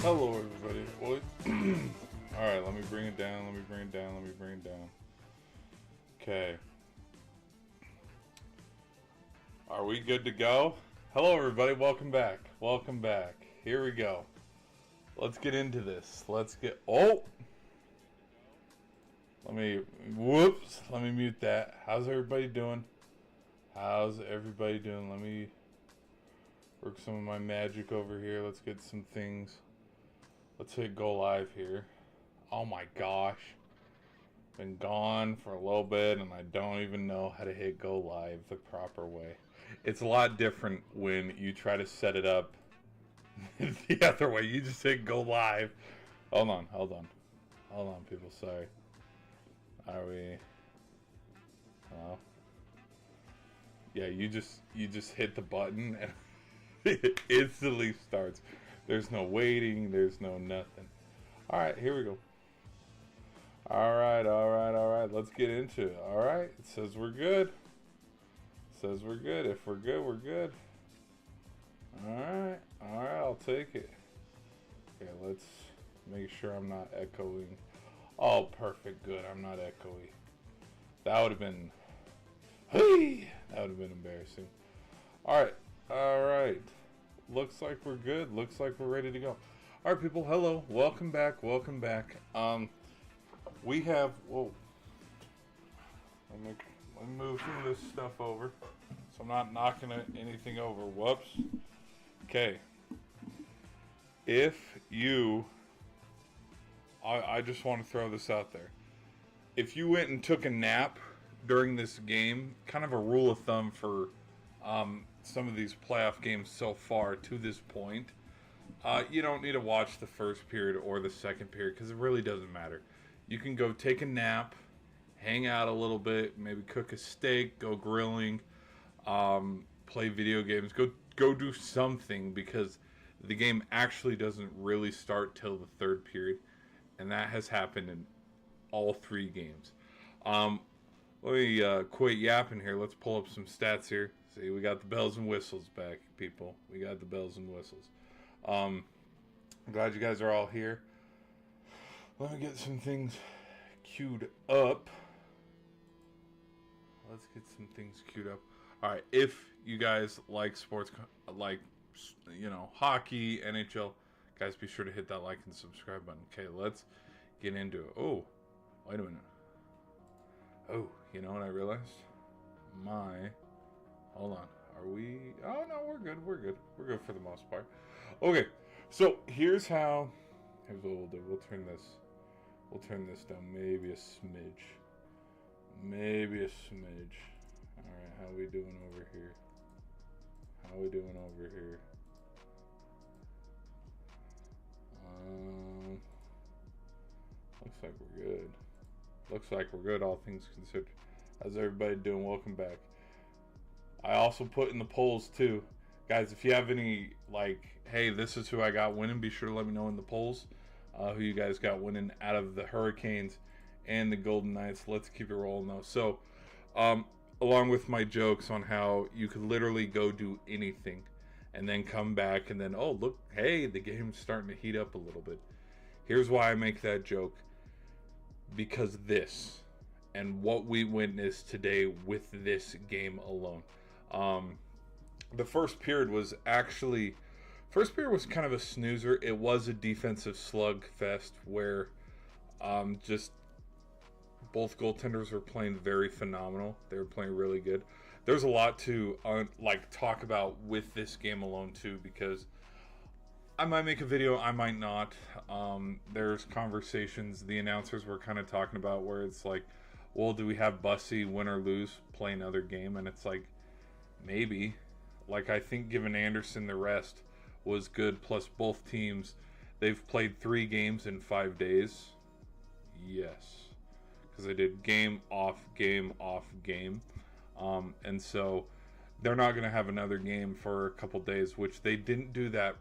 Hello, everybody. Well, alright, let me bring it down. Okay. Are we good to go? Hello, everybody. Welcome back. Here we go. Let's get into this. Oh! Let me mute that. How's everybody doing? Let me work some of my magic over here. Let's get some things. Let's hit go live here. Oh my gosh. Been gone for a little bit and I don't even know how to hit go live the proper way. It's a lot different when you try to set it up the other way. You just hit go live. Hold on, people. Sorry. Are we? Oh. Yeah, you just hit the button and it instantly starts. There's no waiting. There's no nothing. All right, here we go. All right. Let's get into it. All right. It says we're good. If we're good, we're good. All right. I'll take it. Okay, let's make sure I'm not echoing. Oh, perfect. Good. I'm not echoey. That would have been. Hey! That would have been embarrassing. All right. Looks like we're good. Looks like we're ready to go. All right, people. Hello. Welcome back. We have. Whoa. Let me move some of this stuff over, so I'm not knocking anything over. Whoops. Okay. I just want to throw this out there. If you went and took a nap during this game, kind of a rule of thumb for some of these playoff games so far to this point, you don't need to watch the first period or the second period because it really doesn't matter. You can go take a nap, hang out a little bit, maybe cook a steak, go grilling, play video games, go do something because the game actually doesn't really start till the third period, and that has happened in all three games. Let me quit yapping here. Let's pull up some stats here. See, we got the bells and whistles back, people. We got the bells and whistles. I'm glad you guys are all here. Let me get some things queued up. All right, if you guys like sports, like, hockey, NHL, guys, be sure to hit that like and subscribe button. Okay, let's get into it. Oh, wait a minute. Oh, you know what I realized? Hold on. Are we? Oh, no, we're good. We're good for the most part. Okay, so here's what we'll do. We'll turn this down maybe a smidge. All right, how we doing over here? Looks like we're good, all things considered. How's everybody doing? Welcome back. I also put in the polls too. Guys, if you have any, hey, this is who I got winning, be sure to let me know in the polls who you guys got winning out of the Hurricanes and the Golden Knights. Let's keep it rolling though. So, along with my jokes on how you could literally go do anything and then come back and then, oh, look, hey, the game's starting to heat up a little bit. Here's why I make that joke. Because this and what we witnessed today with this game alone. The first period was kind of a snoozer. It was a defensive slugfest where just both goaltenders were playing very phenomenal. They were playing really good. There's a lot to talk about with this game alone too, because I might make a video, I might not. There's conversations the announcers were kind of talking about where it's like, well, do we have Bussy win or lose, play another game? And it's like, maybe. I think giving Anderson the rest was good. Plus, both teams, they've played 3 games in 5 days. Yes. Because they did game, off, game, off, game. And so they're not going to have another game for a couple days, which they didn't do that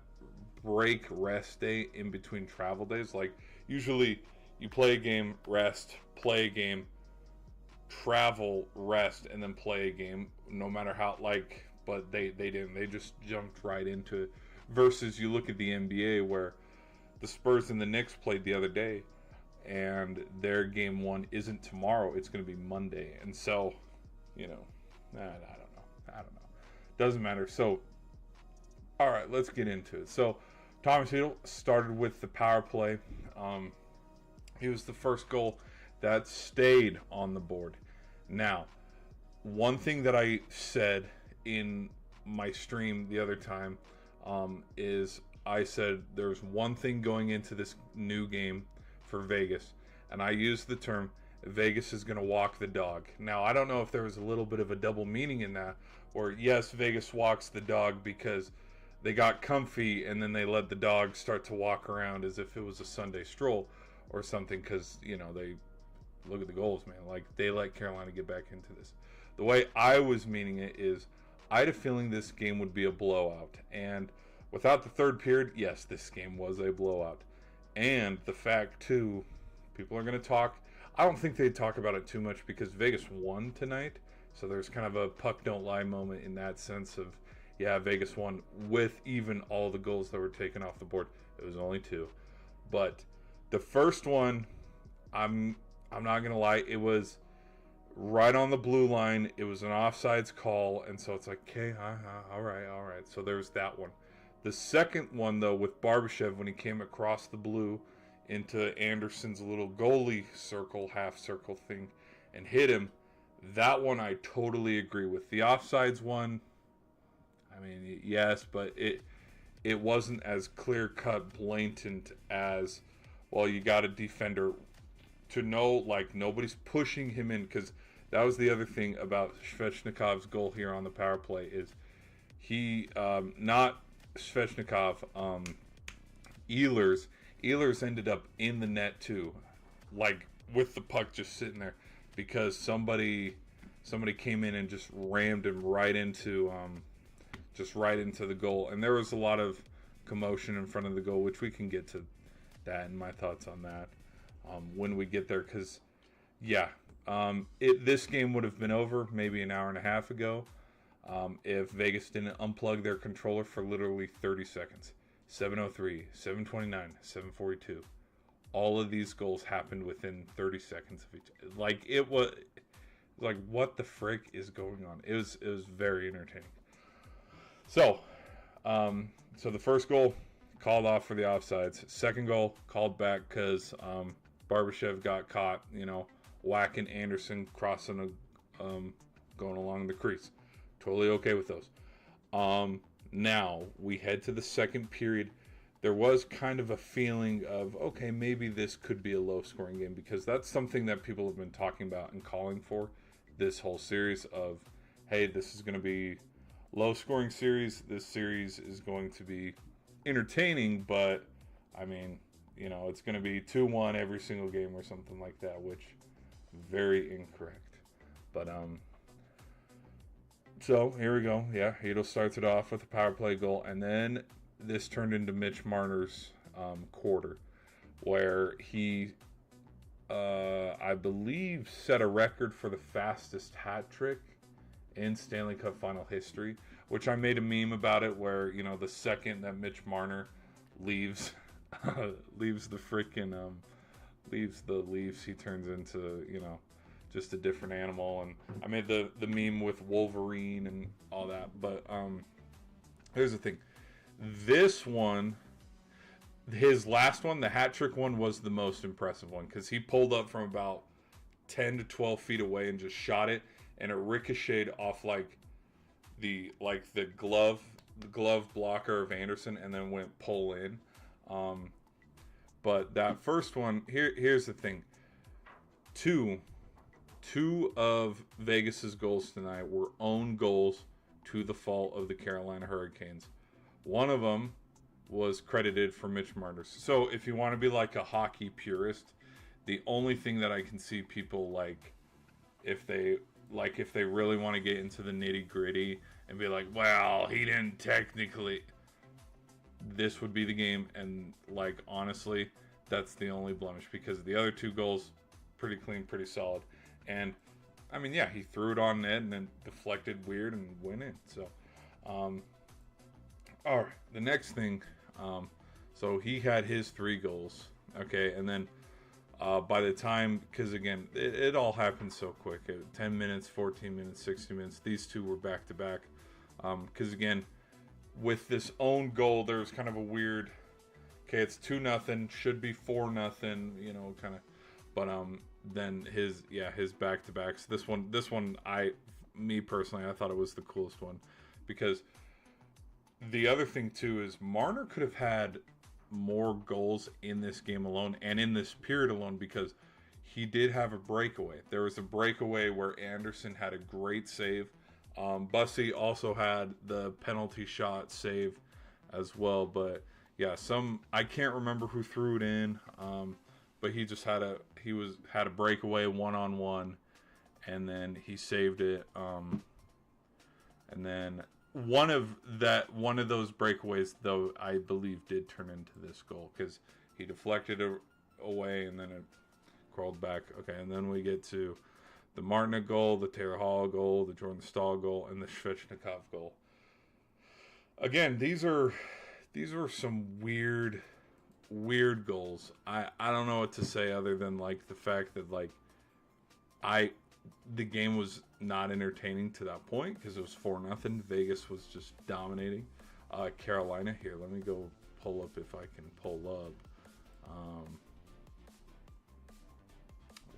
break rest day in between travel days. Usually you play a game, rest, play a game, travel, rest, and then play a game, no matter how, but they didn't. They just jumped right into it. Versus you look at the NBA where the Spurs and the Knicks played the other day, and their game one isn't tomorrow. It's going to be Monday. And so, you know, I don't know. Doesn't matter. So, all right, let's get into it. So, Thomas Heedle started with the power play. He was the first goal that stayed on the board. Now, one thing that I said in my stream the other time is I said there's one thing going into this new game for Vegas, and I used the term Vegas is going to walk the dog. Now, I don't know if there was a little bit of a double meaning in that, or yes, Vegas walks the dog because they got comfy and then they let the dog start to walk around as if it was a Sunday stroll or something, because, you know, they look at the goals, man. Like, they let Carolina get back into this. The way I was meaning it is I had a feeling this game would be a blowout. And without the third period, yes, this game was a blowout. And the fact, too, people are going to talk. I don't think they'd talk about it too much because Vegas won tonight. So there's kind of a puck don't lie moment in that sense of, yeah, Vegas won with even all the goals that were taken off the board. It was only 2. But the first one, I'm not going to lie, it was right on the blue line. It was an offsides call, and so it's like, okay, all right. So there's that one. The second one, though, with Barbashev, when he came across the blue into Anderson's little goalie circle, half circle thing, and hit him, that one I totally agree with. The offsides one, I mean, yes, but it wasn't as clear-cut, blatant as, well, you got a defender to know, like, nobody's pushing him in, because that was the other thing about Svechnikov's goal here on the power play is he, not Svechnikov, Ehlers ended up in the net too, like with the puck just sitting there, because somebody came in and just rammed him right into the goal, and there was a lot of commotion in front of the goal, which we can get to that and my thoughts on that when we get there, because this game would have been over maybe an hour and a half ago if Vegas didn't unplug their controller for literally 30 seconds. 7:03, 7:29, 7:42. All of these goals happened within 30 seconds of each. Like, it was like, what the frick is going on? It was very entertaining. So the first goal called off for the offsides. Second goal called back because Barbashev got caught, whacking Anderson, crossing going along the crease. Totally okay with those. Now we head to the second period. There was kind of a feeling of, okay, maybe this could be a low-scoring game, because that's something that people have been talking about and calling for this whole series of, hey, this is going to be low-scoring series. This series is going to be entertaining, but, I mean, it's going to be 2-1 every single game or something like that, which very incorrect. But, so here we go. Yeah, Heedle starts it off with a power play goal, and then this turned into Mitch Marner's quarter, where he, I believe, set a record for the fastest hat trick in Stanley Cup final history, which I made a meme about it, where, the second that Mitch Marner leaves the freaking leaves the Leafs, he turns into, just a different animal. And I made the meme with Wolverine and all that. But here's the thing. This one, his last one, the hat trick one, was the most impressive one, because he pulled up from about 10 to 12 feet away and just shot it, and it ricocheted off the glove blocker of Anderson, and then went pull in. But that first one, here's the thing. Two of Vegas's goals tonight were own goals to the fault of the Carolina Hurricanes. One of them was credited for Mitch Marner. So if you want to be like a hockey purist, the only thing that I can see people if they really want to get into the nitty gritty and be like, well, he didn't technically, this would be the game. And honestly, that's the only blemish, because the other 2 goals, pretty clean, pretty solid. And I mean, yeah, he threw it on net and then deflected weird and went in. So, all right, the next thing. So he had his 3 goals. Okay, and then by the time, because again, it all happened so quick. 10 minutes, 14 minutes, 60 minutes. These two were back to back. Because again, with this own goal, there was kind of a weird. Okay, it's 2-0, should be 4-0. You know, kind of. But then his back to backs. This one, me personally, I thought it was the coolest one, because the other thing too is Marner could have had more goals in this game alone and in this period alone, because he did have a breakaway. There was a breakaway where Anderson had a great save. Bussy also had the penalty shot save as well. But yeah, I can't remember who threw it in, but he just had a breakaway 1-on-1, and then he saved it. And then one of those breakaways, though, I believe did turn into this goal, because he deflected it away and then it crawled back. Okay, and then we get to the Martin goal, the Taylor Hall goal, the Jordan Stahl goal, and the Svechnikov goal. Again, these are some weird goals. I don't know what to say other than like the fact that like the game was not entertaining to that point, because it was 4-0. Vegas was just dominating. Carolina, here, let me go pull up if I can pull up.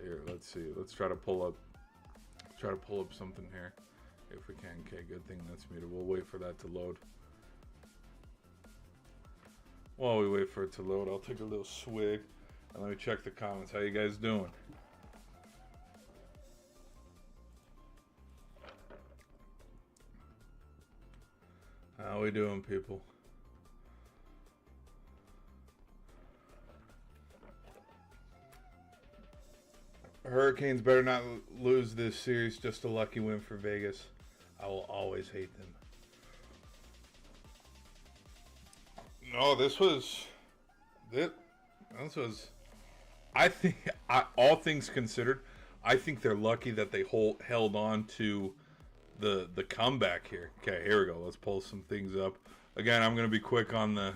Here, let's see. Let's try to pull up something here if we can. Okay, good thing that's muted. We'll wait for that to load. While we wait for it to load, I'll take a little swig and let me check the comments. How you guys doing? How we doing, people? Hurricanes better not lose this series. Just a lucky win for Vegas. I will always hate them. No, this was. I think, all things considered, I think they're lucky that they held on to the comeback here. Okay, here we go. Let's pull some things up. Again, I'm going to be quick on the...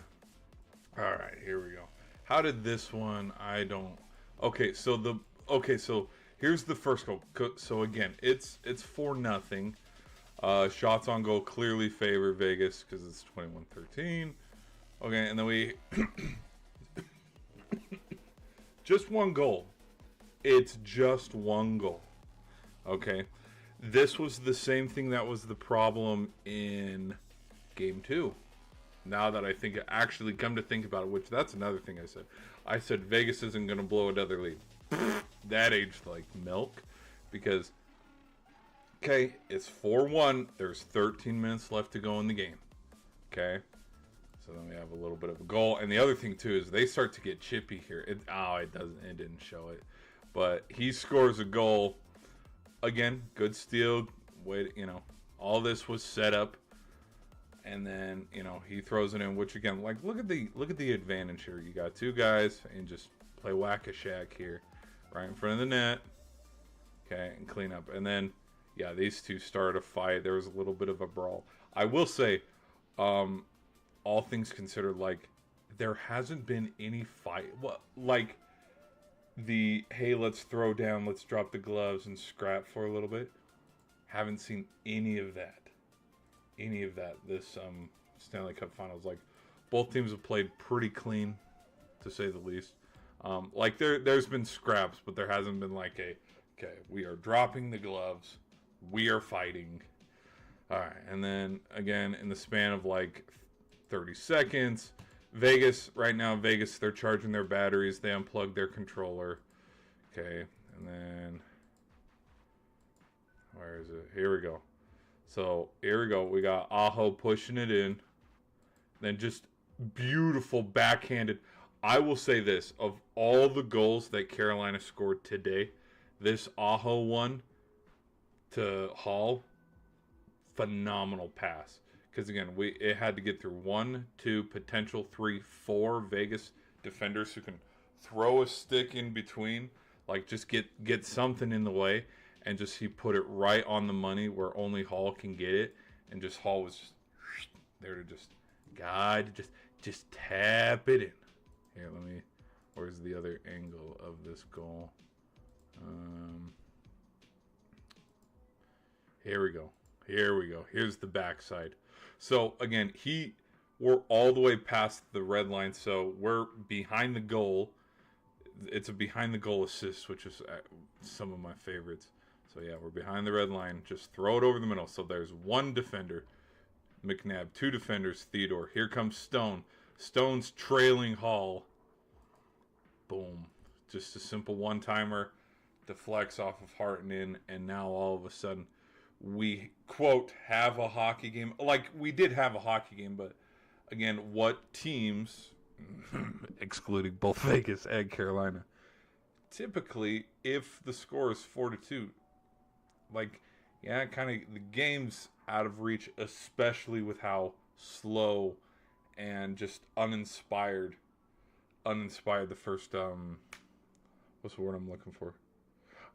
Alright, here we go. How did this one... I don't... Okay, so here's the first goal. So again, it's 4-0. Shots on goal clearly favor Vegas because it's 21-13. Okay, and then we... just one goal. It's just one goal. Okay. This was the same thing that was the problem in Game 2. Now that I think actually come to think about it, which that's another thing I said. I said Vegas isn't going to blow another lead. That aged like milk, because, okay, it's 4-1. There's 13 minutes left to go in the game. Okay. So then we have a little bit of a goal. And the other thing, too, is they start to get chippy here. It didn't show it. But he scores a goal. Again, good steal. All this was set up, and then he throws it in. Which again, like look at the advantage here. You got two guys and just play whack-a-shack here, right in front of the net. Okay, and clean up. And then yeah, these two started a fight. There was a little bit of a brawl. I will say, all things considered, like there hasn't been any fight. Well, like. Hey, let's throw down, let's drop the gloves and scrap for a little bit. Haven't seen any of that this Stanley Cup Finals. Like both teams have played pretty clean, to say the least. Like there's been scraps, but there hasn't been like okay, we are dropping the gloves, we are fighting. All right, and then again in the span of like 30 seconds. Vegas, they're charging their batteries. They unplugged their controller. Okay, and then... Where is it? Here we go. So, here we go. We got Aho pushing it in. Then just beautiful backhanded... I will say this. Of all the goals that Carolina scored today, this Aho one to Hall, phenomenal pass. Because again, it had to get through 1, 2, potential 3, 4 Vegas defenders who can throw a stick in between, like just get something in the way, and just he put it right on the money where only Hall can get it, and just Hall was just there to just God, just tap it in. Here, let me. Where's the other angle of this goal? Here we go. Here we go. Here's the backside. So again, we're all the way past the red line, so we're behind the goal. It's a behind the goal assist, which is some of my favorites. So yeah, we're behind the red line. Just throw it over the middle. So there's one defender, McNabb, two defenders, Theodore. Here comes Stone. Stone's trailing Hall. Boom. Just a simple one-timer. Deflects off of Hart and in, and now all of a sudden we, quote, have a hockey game. Like, we did have a hockey game, but again, what teams, excluding both Vegas and Carolina, typically, if the score is 4-2, like, yeah, kind of the game's out of reach, especially with how slow and just uninspired the first, what's the word I'm looking for?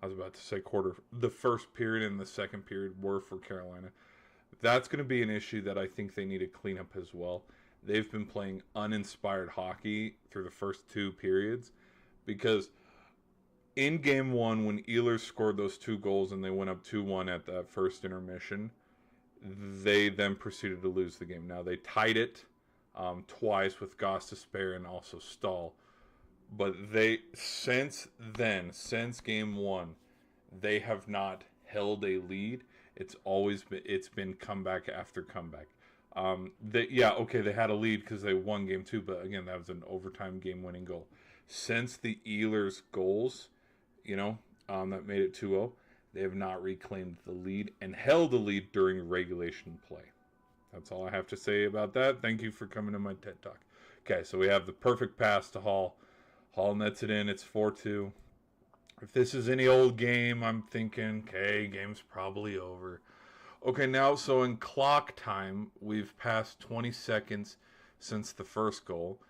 I was about to say quarter. The first period and the second period were for Carolina. That's going to be an issue that I think they need to clean up as well. They've been playing uninspired hockey through the first two periods because in game one, when Ehlers scored those two goals and they went up 2-1 at that first intermission, they then proceeded to lose the game. Now, they tied it twice with Goss to spare and also Stahl. But since game one, they have not held a lead. It's been comeback after comeback. They had a lead because they won game two, but again, that was an overtime game-winning goal. Since the Ehlers goals, that made it 2-0, they have not reclaimed the lead and held the lead during regulation play. That's all I have to say about that. Thank you for coming to my TED Talk. Okay, so we have the perfect pass to Hall. Hall nets it in. It's 4-2. If this is any old game, I'm thinking, okay, game's probably over. Okay, now, so in clock time, we've passed 20 seconds since the first goal.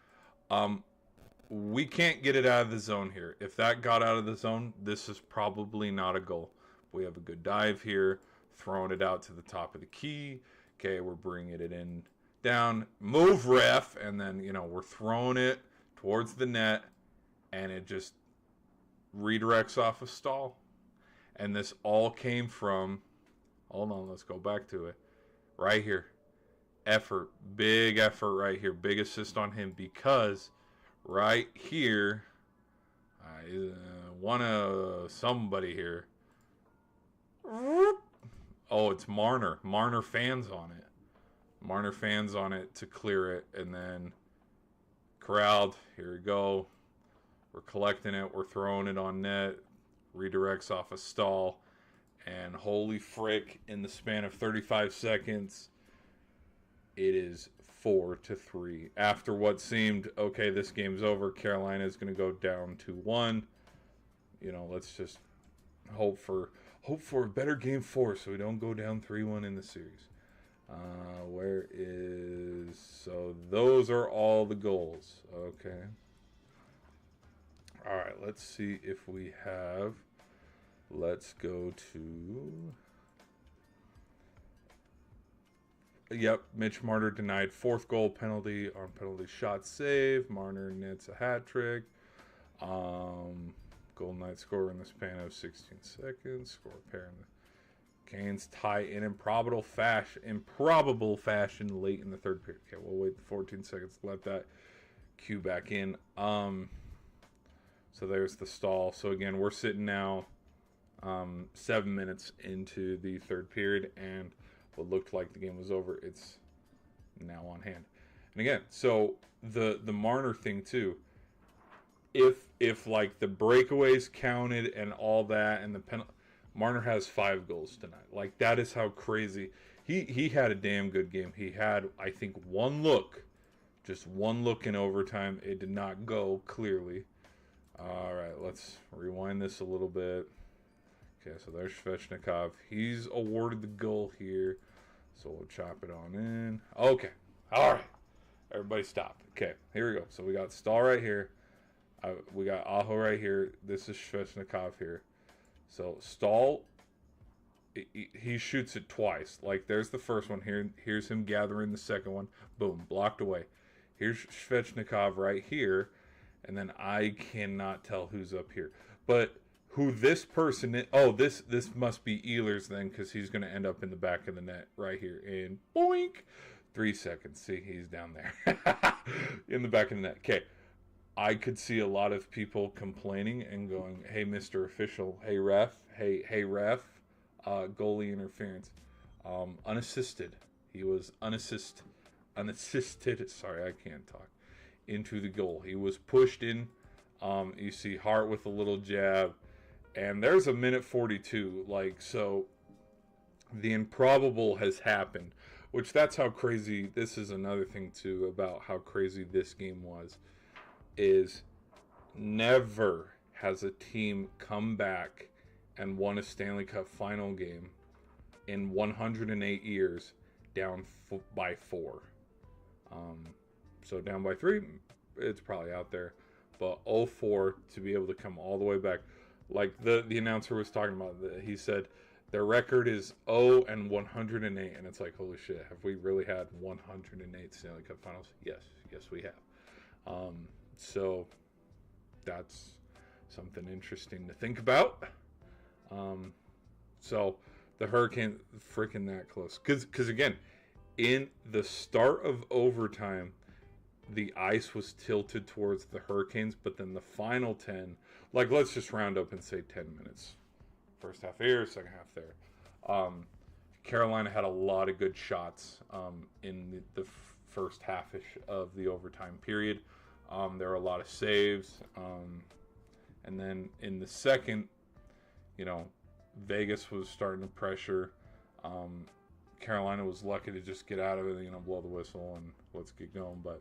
We can't get it out of the zone here. If that got out of the zone, this is probably not a goal. We have a good dive here, throwing it out to the top of the key. Okay, we're bringing it in, down, move ref, and then, we're throwing it towards the net. And it just redirects off of Stahl. And this all came from, hold on, let's go back to it. Right here. Effort. Big effort right here. Big assist on him because right here, somebody here. Oh, it's Marner. Marner fans on it. Marner fans on it to clear it. And then corralled. Here we go. We're collecting it. We're throwing it on net. Redirects off a Stahl. And holy frick, in the span of 35 seconds, it is 4-3. After what seemed, okay, this game's over. Carolina is going to go down 2-1. Let's just hope for a better game 4 so we don't go down 3-1 in the series. So those are all the goals. Okay. All right, let's see if we have. Let's go to. Yep, Mitch Marner denied fourth goal penalty on penalty shot save. Marner nets a hat trick. Golden Knights score in the span of 16 seconds. Score pair in the Canes tie in improbable fashion late in the third period. Okay, we'll wait 14 seconds to let that cue back in. So there's the Stahl. So again, we're sitting now 7 minutes into the third period, and what looked like the game was over, it's now on hand. And again, so the Marner thing too, if like the breakaways counted and all that, and the penalty, Marner has 5 goals tonight. Like, that is how crazy. He had a damn good game. He had, I think, just one look in overtime. It did not go clearly. All right, let's rewind this a little bit. Okay, so there's Svechnikov. He's awarded the goal here, so we'll chop it on in. Okay, all right. Everybody stop. Okay, here we go. So we got Stahl right here. We got Aho right here. This is Svechnikov here. So Stahl he shoots it twice. Like, there's the first one. Here's him gathering the second one. Boom, blocked away. Here's Svechnikov right here. And then I cannot tell who's up here. But who this person is... Oh, this must be Ehlers then, because he's going to end up in the back of the net right here. And boink! 3 seconds. See, he's down there. In the back of the net. Okay. I could see a lot of people complaining and going, hey, Mr. Official. Hey, ref. Hey, ref. Goalie interference. Unassisted. He was unassisted. Sorry, I can't talk. Into the goal. He was pushed in. You see Hart with a little jab. And there's a minute 42. Like, so the improbable has happened. Which, that's how crazy. This is another thing, too, about how crazy this game was. Is never has a team come back and won a Stanley Cup final game in 108 years down by 4. So down by 3, it's probably out there. But 0-4 to be able to come all the way back. Like the announcer was talking about, he said their record is 0-108. And it's like, holy shit, have we really had 108 Stanley Cup finals? Yes, we have. So that's something interesting to think about. So the Hurricane freaking that close. Because again, in the start of overtime, the ice was tilted towards the Hurricanes, but then the final 10, like let's just round up and say 10 minutes. First half here, second half there. Carolina had a lot of good shots in the first half-ish of the overtime period. There were a lot of saves. And then in the second, Vegas was starting to pressure. Carolina was lucky to just get out of it, blow the whistle and let's get going. But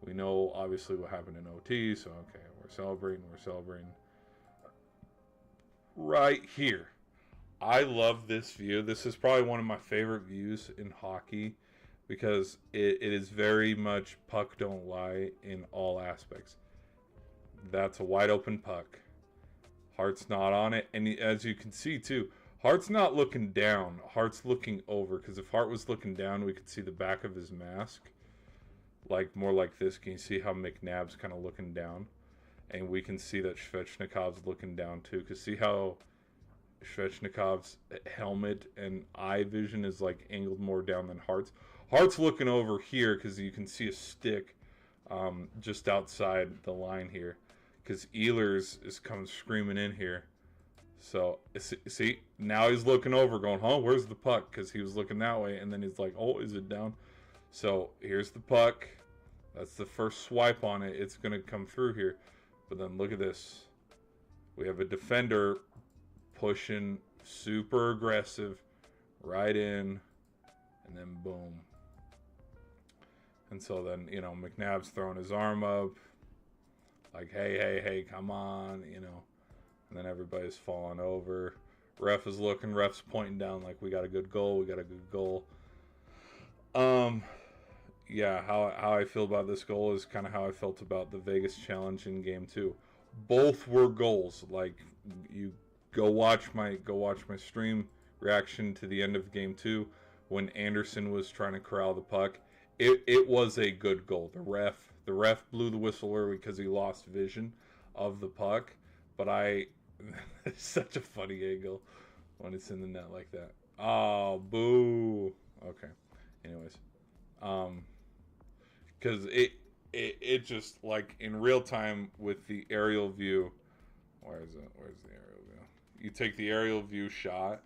we know obviously what happened in OT, so okay, we're celebrating. Right here. I love this view. This is probably one of my favorite views in hockey because it is very much puck don't lie in all aspects. That's a wide open puck. Hart's not on it. And as you can see, too, Hart's not looking down. Hart's looking over. Because if Hart was looking down, we could see the back of his mask. Like, more like this. Can you see how McNabb's kind of looking down? And we can see that Svechnikov's looking down, too. Because see how Svechnikov's helmet and eye vision is, like, angled more down than Hart's? Hart's looking over here because you can see a stick just outside the line here. Because Ehlers is coming screaming in here. So, see, now he's looking over going, where's the puck? Because he was looking that way, and then he's like, is it down? So, here's the puck. That's the first swipe on it. It's going to come through here. But then look at this. We have a defender pushing super aggressive right in, and then boom. And so then, McNabb's throwing his arm up. Like, hey, come on, And then everybody's falling over. Ref is looking. Ref's pointing down like, we got a good goal. Yeah, how I feel about this goal is kind of how I felt about the Vegas challenge in Game 2. Both were goals. Like, you go watch my stream reaction to the end of Game 2 when Anderson was trying to corral the puck. It was a good goal. The ref blew the whistle early because he lost vision of the puck. But it's such a funny angle when it's in the net like that. Oh, boo. Okay. Anyways. Because it just, like, in real time with the aerial view. Where's the aerial view? You take the aerial view shot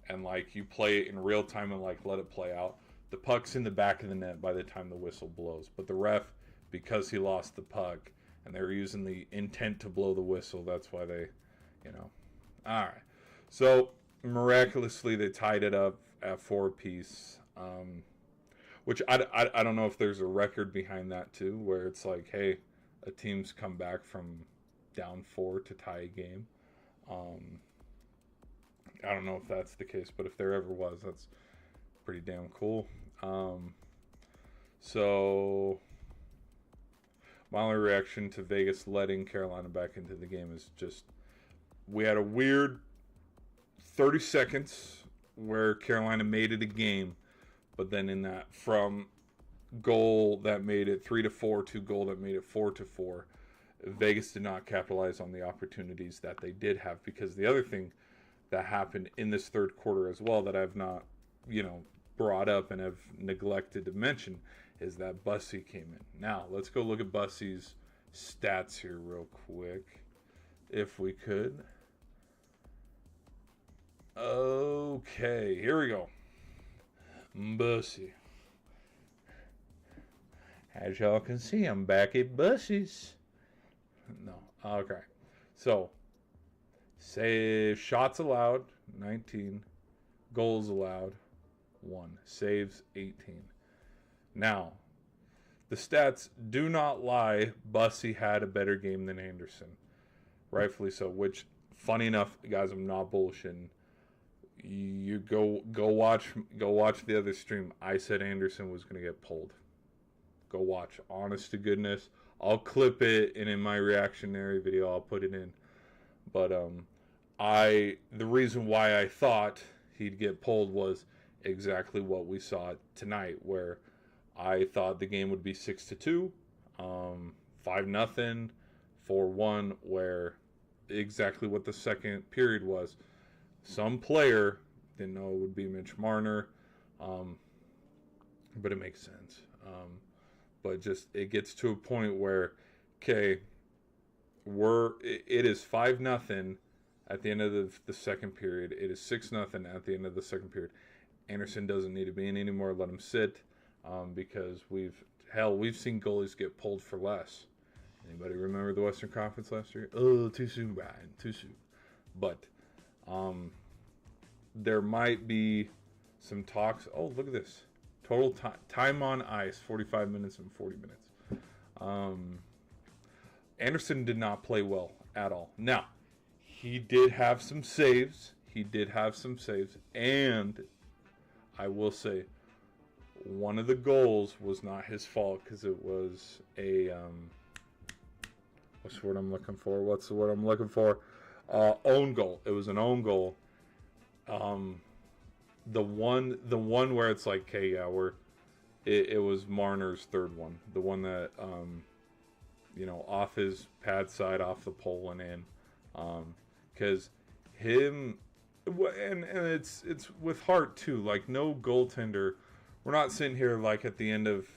and, like, you play it in real time and, like, let it play out. The puck's in the back of the net by the time the whistle blows. But the ref, because he lost the puck, and they were using the intent to blow the whistle, that's why they, All right. So, miraculously, they tied it up at 4 apiece. Which I don't know if there's a record behind that, too, where it's like, hey, a team's come back from down 4 to tie a game. I don't know if that's the case, but if there ever was, that's pretty damn cool. So my only reaction to Vegas letting Carolina back into the game is just, we had a weird 30 seconds where Carolina made it a game, but then in that from goal that made it 3-4 to goal that made it 4-4, Vegas did not capitalize on the opportunities that they did have, because the other thing that happened in this third quarter as well that I've not, brought up and have neglected to mention is that Bussy came in. Now, let's go look at Bussy's stats here real quick, if we could. Okay, here we go. Bussy. As y'all can see, I'm back at Bussy's. No, okay. So, say shots allowed, 19. Goals allowed, 1. Saves, 18. Now, the stats do not lie. Bussy had a better game than Anderson. Rightfully so, which, funny enough, guys, I'm not bullshitting. You go watch the other stream. I said Anderson was going to get pulled. Go watch. Honest to goodness. I'll clip it, and in my reactionary video, I'll put it in. But the reason why I thought he'd get pulled was exactly what we saw tonight, where I thought the game would be 6-2, 5-0, 4-1, where exactly what the second period was. Some player didn't know it would be Mitch Marner, but it makes sense. But just it gets to a point where, okay, it is 5-0 at the end of the second period. It is 6-0 at the end of the second period. Anderson doesn't need to be in anymore. Let him sit, because we've seen goalies get pulled for less. Anybody remember the Western Conference last year? Oh, too soon, Brian. Too soon. But there might be some talks. Oh, look at this. Total time on ice, 45 minutes and 40 minutes. Anderson did not play well at all. Now, he did have some saves. And I will say, one of the goals was not his fault, because it was a what's the word I'm looking for? Own goal. It was an own goal. The one where it's like, okay, yeah, it was Marner's third one. The one that off his pad side, off the pole and in. Because him, and it's with heart too. Like, no goaltender. We're not sitting here like at the end of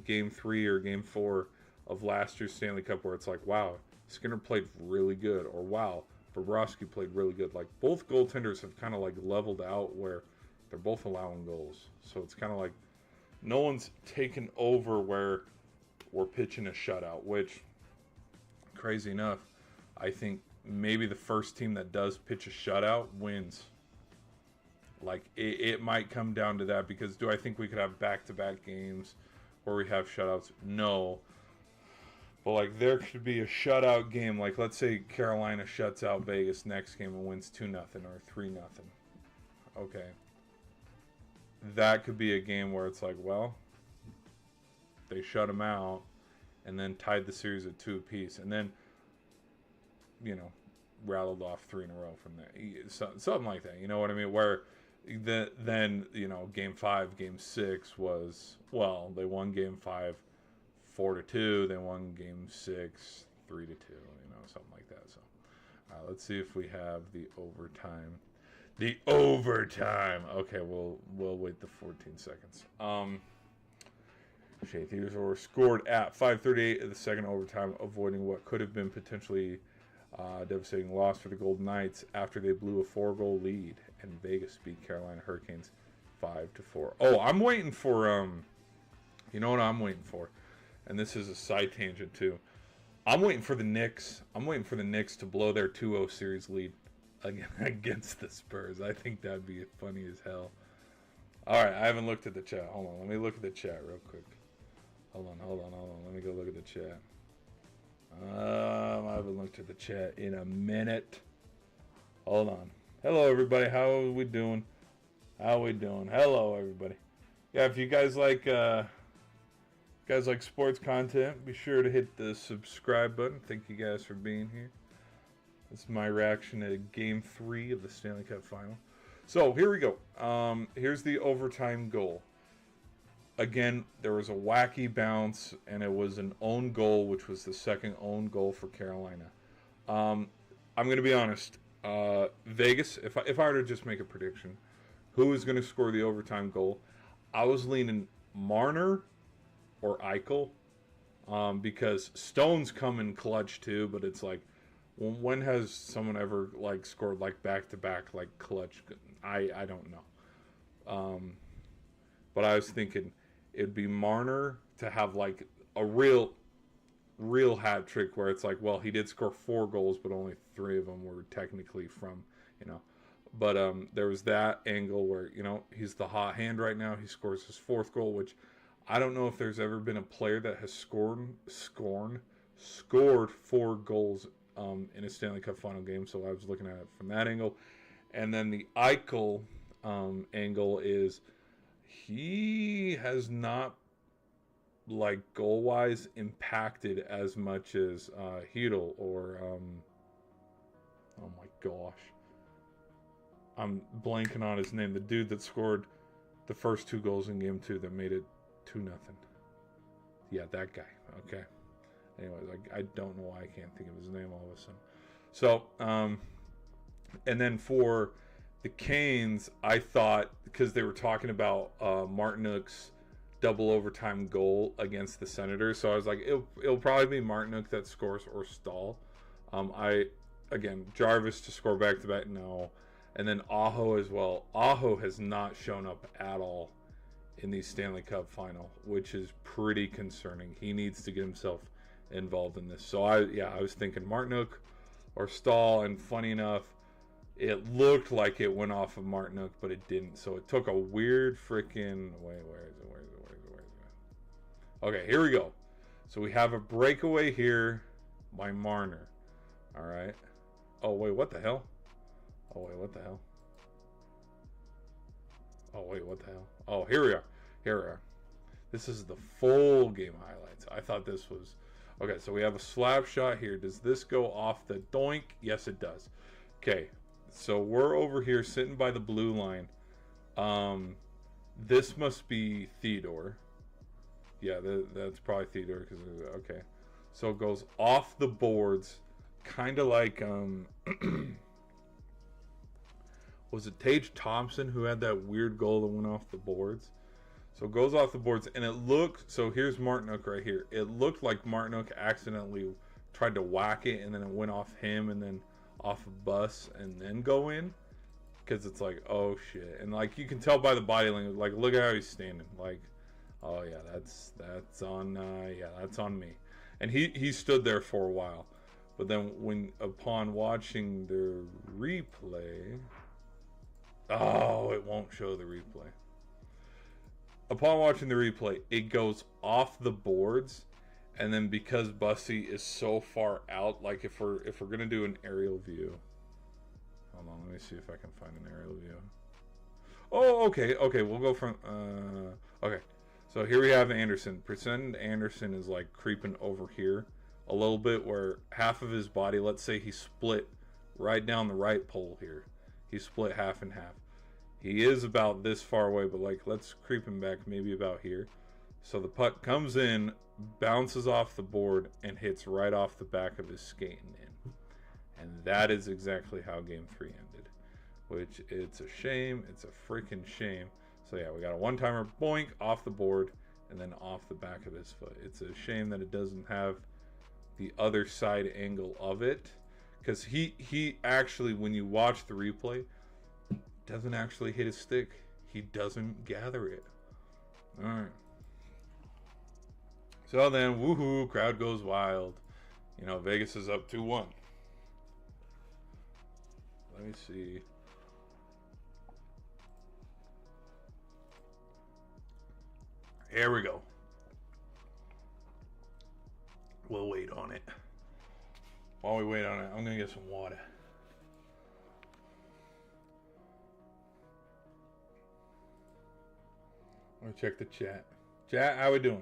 Game 3 or Game 4 of last year's Stanley Cup where it's like, wow, Skinner played really good, or wow, Bobrovsky played really good. Like, both goaltenders have kind of like leveled out where they're both allowing goals. So it's kind of like no one's taken over where we're pitching a shutout, which, crazy enough, I think maybe the first team that does pitch a shutout wins. Like, it might come down to that, because do I think we could have back-to-back games where we have shutouts? No. But, like, there could be a shutout game. Like, let's say Carolina shuts out Vegas next game and wins 2-0 or 3-0. Okay. That could be a game where it's like, well, they shut them out and then tied the series at 2 apiece. And then, rattled off 3 in a row from there. Something like that. You know what I mean? Where then Game 5, Game 6 was, well, they won Game 5 4-2. They won Game 6 3-2. Something like that. So, let's see if we have the overtime. The overtime. Okay, we'll wait the 14 seconds. Shea Theodore scored at 5:38 of the second overtime, avoiding what could have been potentially devastating loss for the Golden Knights after they blew a 4-goal lead, and Vegas beat Carolina Hurricanes 5-4. Oh, I'm waiting for you know what I'm waiting for, and this is a side tangent too. I'm waiting for the Knicks. I'm waiting for the Knicks to blow their 2-0 series lead against the Spurs. I think that'd be funny as hell. All right, I haven't looked at the chat. Hold on, let me look at the chat real quick. Hold on. Let me go look at the chat. I haven't looked at the chat in a minute. Hold on. Hello, everybody. How are we doing? Hello, everybody. Yeah, if you guys like sports content, be sure to hit the subscribe button. Thank you guys for being here. This is my reaction to Game 3 of the Stanley Cup Final. So here we go. Here's the overtime goal. Again, there was a wacky bounce, and it was an own goal, which was the second own goal for Carolina. I'm going to be honest. Vegas, if I were to just make a prediction, who is going to score the overtime goal? I was leaning Marner or Eichel, because Stone's coming clutch too. But it's like, when has someone ever like scored like back to back like clutch? I don't know. But I was thinking it'd be Marner to have like a real hat trick where it's like, well, he did score 4 goals, but only 3 of them were technically from, you know. But there was that angle where, you know, he's the hot hand right now. He scores his 4th goal, which I don't know if there's ever been a player that has scored 4 goals in a Stanley Cup final game. So I was looking at it from that angle. And then the Eichel angle is he has not, like, goal-wise impacted as much as Hedl or oh my gosh, I'm blanking on his name. The dude that scored the first 2 goals in Game 2 that made it 2-0. Yeah, that guy. Okay. Anyways, I don't know why I can't think of his name all of a sudden. So, and then for the Canes, I thought, because they were talking about Martinook's double overtime goal against the Senators, so I was like, it'll probably be Martinook that scores or Stahl. Again, Jarvis to score back-to-back, no. And then Aho as well. Aho has not shown up at all in the Stanley Cup final, which is pretty concerning. He needs to get himself involved in this. So I was thinking Martinook or Stahl, and funny enough, it looked like it went off of Martinook, but it didn't. So it took a weird freaking... Where is it? Okay, here we go. So we have a breakaway here by Marner. All right. Oh, wait, what the hell? Oh, wait, what the hell? Oh, wait, what the hell? Oh, here we are. Here we are. This is the full game highlights. I thought this was... Okay, so we have a slap shot here. Does this go off the doink? Yes, it does. Okay, so we're over here sitting by the blue line. This must be Theodore. Yeah, that's probably Theodore. Okay, so it goes off the boards, kind of like was it Tage Thompson who had that weird goal that went off the boards? So it goes off the boards, and it looked... So here's Martinook right here. It looked like Martinook accidentally tried to whack it, and then it went off him, and then off a bus, and then go in. Because it's like, oh shit. And like, you can tell by the body language, like, look at how he's standing. Like, oh yeah, that's on that's on me. And he stood there for a while. But then upon watching the replay... Oh, it won't show the replay. Upon watching the replay, it goes off the boards, and then because Bussy is so far out, like if we're gonna do an aerial view, hold on, let me see if I can find an aerial view. Oh, okay, we'll go from okay. So here we have Anderson. Pretend Anderson is like creeping over here a little bit, where half of his body, let's say he split right down the right pole here. He split half and half. He is about this far away, but like, let's creep him back maybe about here. So the puck comes in, bounces off the board, and hits right off the back of his skating in. And that is exactly how Game 3 ended. Which, it's a shame. It's a freaking shame. So yeah, we got a one-timer, boink, off the board, and then off the back of his foot. It's a shame that it doesn't have the other side angle of it. Because he actually, when you watch the replay, doesn't actually hit his stick. He doesn't gather it. Alright. So then, woohoo, crowd goes wild. You know, Vegas is up 2-1. Let me see. Here we go. We'll wait on it. While we wait on it, I'm going to get some water. I'm going to check the chat. Chat, how we doing?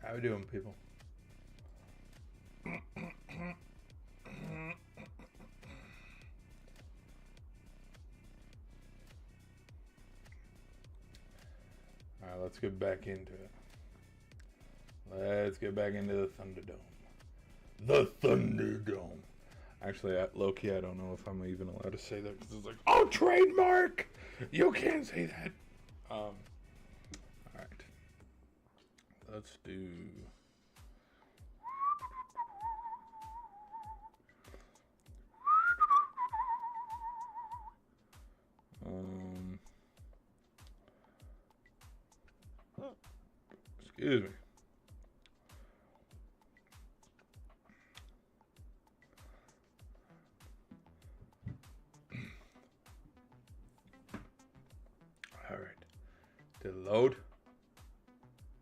How we doing, people? Alright, let's get back into it. Let's get back into the Thunderdome. The Thunderdome. Actually, low-key, I don't know if I'm even allowed to say that because it's like, oh, trademark! You can't say that. Alright. Let's do... Excuse me. All right. Did it load?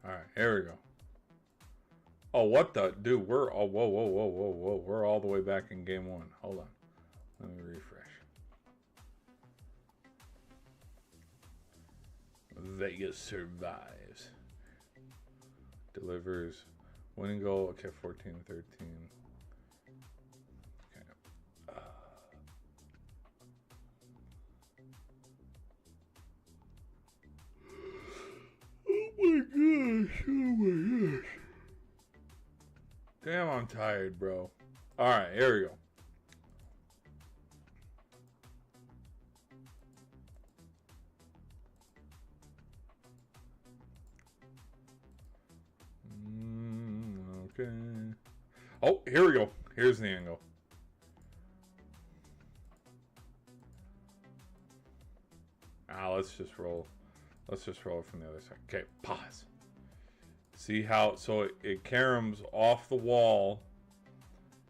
All right, here we go. Oh, what the? Dude, we're... Oh, whoa. We're all the way back in game one. Hold on. Let me refresh. Vegas survives. Delivers. Winning goal. Okay, 14-13. Okay. Oh my gosh. Damn, I'm tired, bro. Alright, here we go. Okay. Oh, here we go. Here's the angle. Let's just roll. Let's just roll it from the other side. Okay, pause. See how, so it caroms off the wall,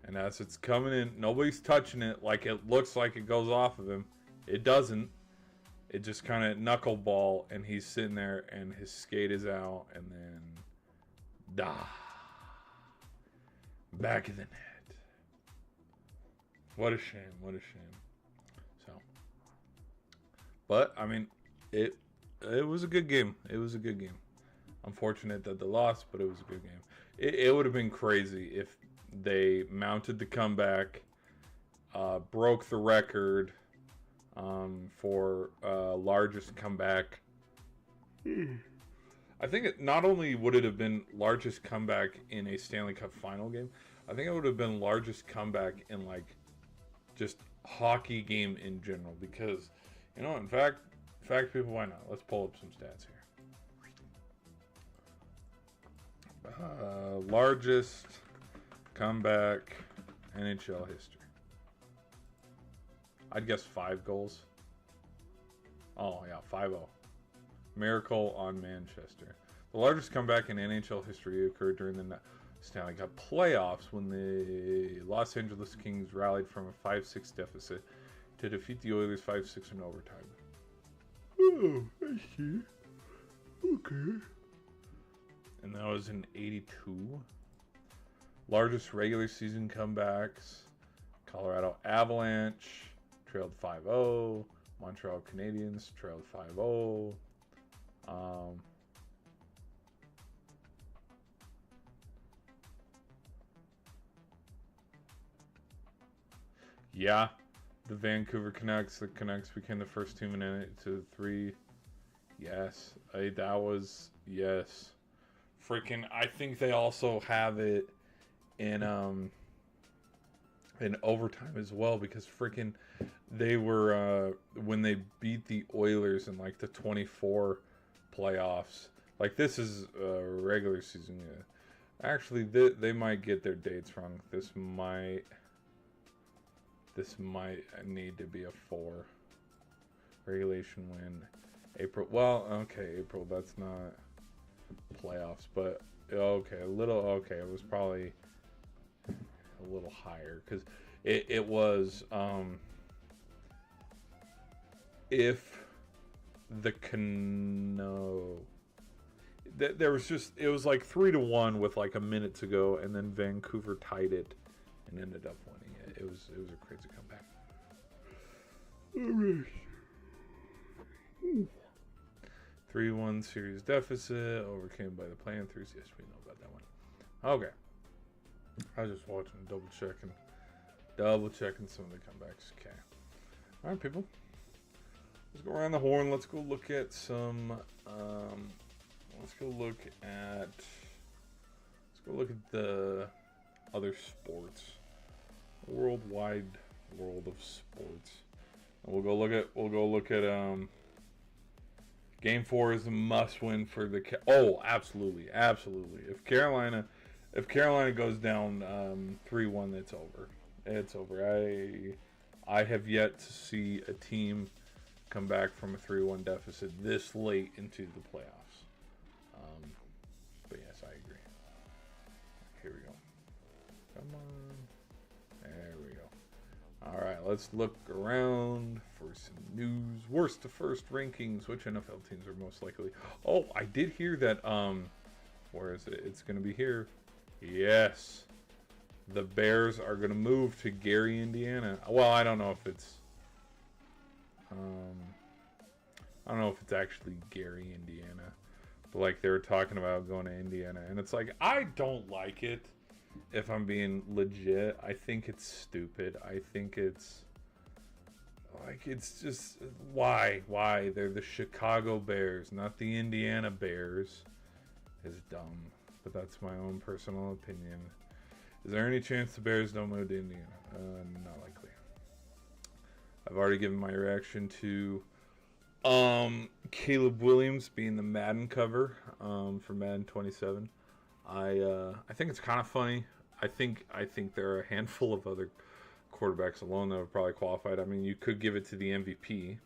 and as it's coming in, nobody's touching it. Like it looks like it goes off of him. It doesn't. It just kind of knuckleball, and he's sitting there, and his skate is out, and then back of the net. What a shame. What a shame. So, but I mean, it was a good game. It was a good game. Unfortunate that they lost, but it was a good game. It would have been crazy if they mounted the comeback, broke the record for largest comeback. I think it not only would it have been largest comeback in a Stanley Cup final game, I think it would have been largest comeback in like just hockey game in general. Because, you know, in fact, people, why not? Let's pull up some stats here. Largest comeback NHL history. I'd guess 5 goals. Oh yeah, 5-0. Miracle on Manchester. The largest comeback in NHL history occurred during the Stanley Cup playoffs when the Los Angeles Kings rallied from a 5-6 deficit to defeat the Oilers 5-6 in overtime. Oh, I see. Okay. And that was in 82. Largest regular season comebacks. Colorado Avalanche trailed 5-0. Montreal Canadiens trailed 5-0. Yeah, the Vancouver Canucks. The Canucks became the first team in it to 3. Yes, that was yes. Freaking, I think they also have it in overtime as well, because freaking they were when they beat the Oilers in like the 24 playoffs. Like this is regular season. Yeah. Actually, they might get their dates wrong. This might need to be a 4. Regulation win April. Well, okay, April. That's not playoffs, but okay, a little. Okay, it was probably a little higher because it was if the there was just, it was like 3-1 with like a minute to go, and then Vancouver tied it and ended up winning it. It was a crazy comeback. All right. 3-1 series deficit overcame by the Panthers. Yes, we know about that one. Okay. I was just watching, double checking some of the comebacks. Okay. All right, people. Let's go around the horn. Let's go look at some. Let's go look at the other sports, worldwide world of sports. And we'll go look at Game 4 is a must-win for the. Oh, absolutely. If Carolina goes down 3-1, it's over. It's over. I have yet to see a team come back from a 3-1 deficit this late into the playoffs. But yes, I agree. Here we go. Come on. There we go. All right, let's look around for some news. Worst to first rankings. Which NFL teams are most likely? Oh, I did hear that. Where is it? It's going to be here. Yes. The Bears are going to move to Gary, Indiana. Well, I don't know if it's. I don't know if it's actually Gary, Indiana. But like they were talking about going to Indiana, and it's like I don't like it. If I'm being legit, I think it's stupid. I think it's just why they're the Chicago Bears, not the Indiana Bears, is dumb. But that's my own personal opinion. Is there any chance the Bears don't move to Indiana? Not likely. I've already given my reaction to Caleb Williams being the Madden cover for Madden 27. I think it's kind of funny. I think there are a handful of other quarterbacks alone that have probably qualified. I mean, you could give it to the MVP,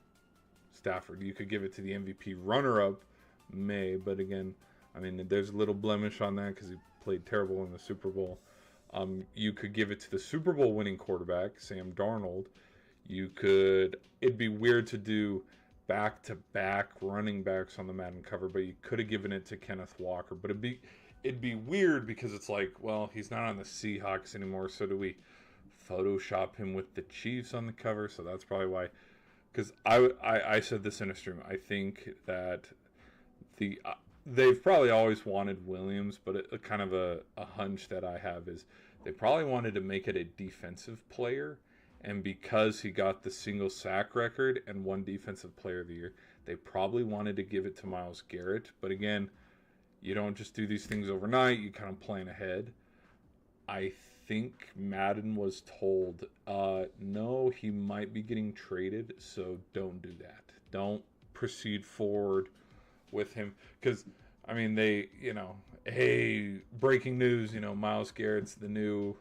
Stafford. You could give it to the MVP runner-up, May. But again, I mean, there's a little blemish on that because he played terrible in the Super Bowl. You could give it to the Super Bowl winning quarterback, Sam Darnold. It'd be weird to do back-to-back running backs on the Madden cover, but you could have given it to Kenneth Walker. But it'd be weird because it's like, well, he's not on the Seahawks anymore, so do we Photoshop him with the Chiefs on the cover? So that's probably why. Because I said this in a stream. I think that they've probably always wanted Williams, but a kind of a hunch that I have is they probably wanted to make it a defensive player. And because he got the single sack record and won Defensive Player of the Year, they probably wanted to give it to Myles Garrett. But again, you don't just do these things overnight. You kind of plan ahead. I think Madden was told, no, he might be getting traded, so don't do that. Don't proceed forward with him. Because, I mean, hey, breaking news, Myles Garrett's the new...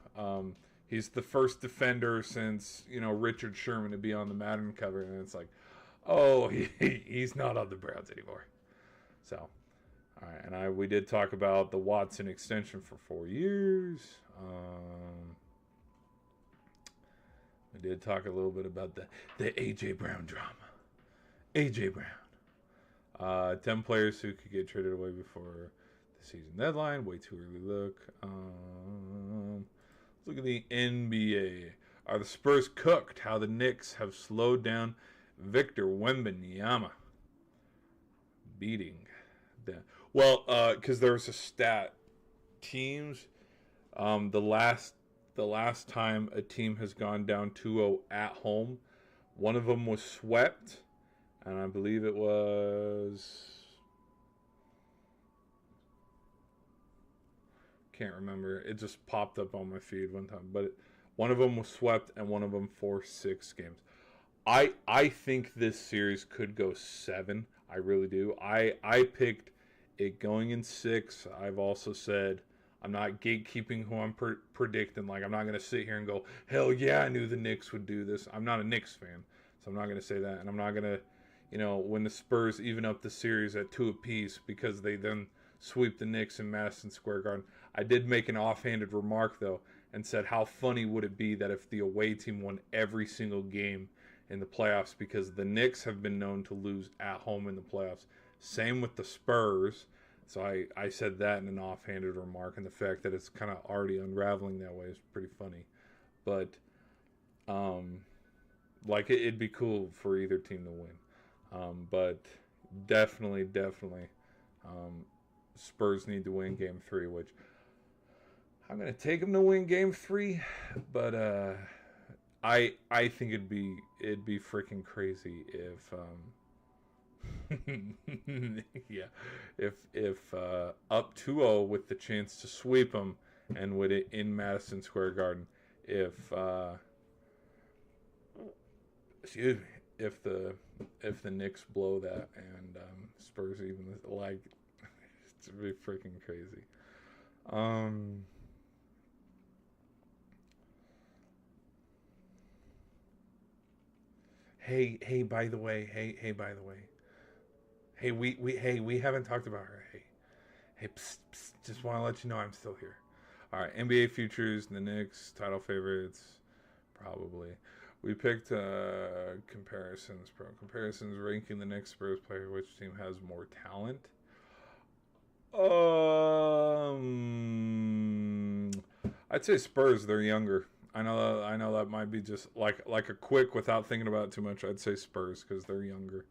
he's the first defender since, Richard Sherman to be on the Madden cover. And it's like, oh, he's not on the Browns anymore. So, all right. And we did talk about the Watson extension for 4 years. We did talk a little bit about the A.J. Brown drama. A.J. Brown. 10 players who could get traded away before the season deadline. Way too early look. Look at the NBA. Are the Spurs cooked? How the Knicks have slowed down Victor Wembanyama. Beating them. Well, because there was a stat. Teams, the last time a team has gone down 2-0 at home, one of them was swept, and I believe it was... Can't remember. It just popped up on my feed one time. But one of them was swept and one of them forced 6 games. I think this series could go 7. I really do. I picked it going in 6. I've also said I'm not gatekeeping who I'm predicting. Like, I'm not going to sit here and go, hell yeah, I knew the Knicks would do this. I'm not a Knicks fan, so I'm not going to say that. And I'm not going to, when the Spurs even up the series at 2 apiece because they then sweep the Knicks in Madison Square Garden. I did make an offhanded remark, though, and said how funny would it be that if the away team won every single game in the playoffs, because the Knicks have been known to lose at home in the playoffs. Same with the Spurs. So I said that in an offhanded remark, and the fact that it's kind of already unraveling that way is pretty funny. But, it'd be cool for either team to win. But, definitely. Spurs need to win Game 3, which I'm gonna take them to win Game 3, but I think it'd be freaking crazy if yeah, if up 2-0 with the chance to sweep them and with it in Madison Square Garden, if excuse me, if the Knicks blow that and Spurs even like it's be freaking crazy. Um, hey, by the way, we haven't talked about her. Hey, psst, psst, just want to let you know I'm still here. All right, NBA futures, the Knicks title favorites, probably. We picked comparisons ranking the Knicks Spurs player. Which team has more talent? I'd say Spurs. They're younger. I know that might be just like a quick without thinking about it too much. I'd say Spurs because they're younger.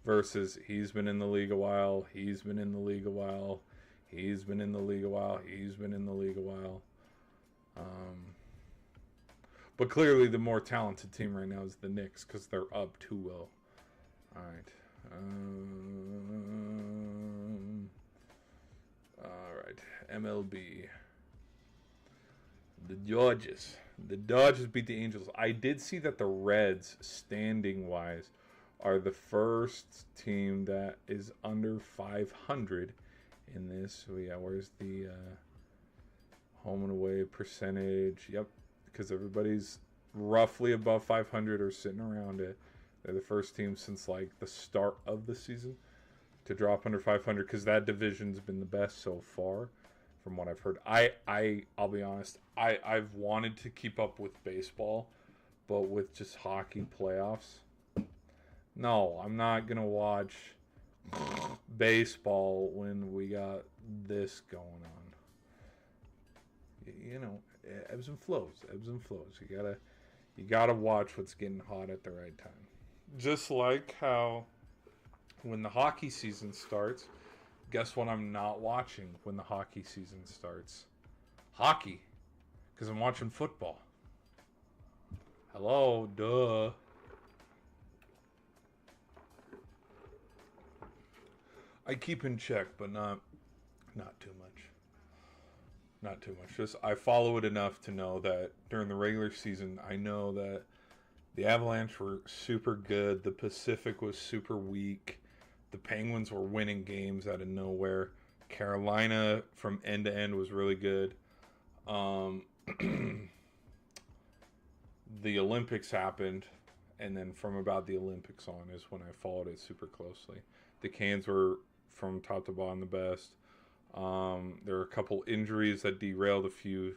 Versus he's been in the league a while. He's been in the league a while. He's been in the league a while. He's been in the league a while. But clearly, the more talented team right now is the Knicks because they're up 2-0. All right. All right. MLB. The Dodgers. The Dodgers beat the Angels. I did see that the Reds, standing wise, are the first team that is under 500 in this. So yeah, where's the home and away percentage? Yep, because everybody's roughly above 500 or sitting around it. They're the first team since like the start of the season to drop under 500 because that division's been the best so far. From what I've heard, I'll be honest. I've wanted to keep up with baseball, but with just hockey playoffs, no, I'm not gonna watch baseball when we got this going on. You know, ebbs and flows. You gotta watch what's getting hot at the right time. Just like how when the hockey season starts. Guess what I'm not watching when the hockey season starts? Hockey. Because I'm watching football. Hello, duh. I keep in check, but not too much. Not too much. Just I follow it enough to know that during the regular season, I know that the Avalanche were super good. The Pacific was super weak. The Penguins were winning games out of nowhere. Carolina from end to end was really good. The Olympics happened, and then from about the Olympics on is when I followed it super closely. The Canes were from top to bottom the best. There were a couple injuries that derailed a few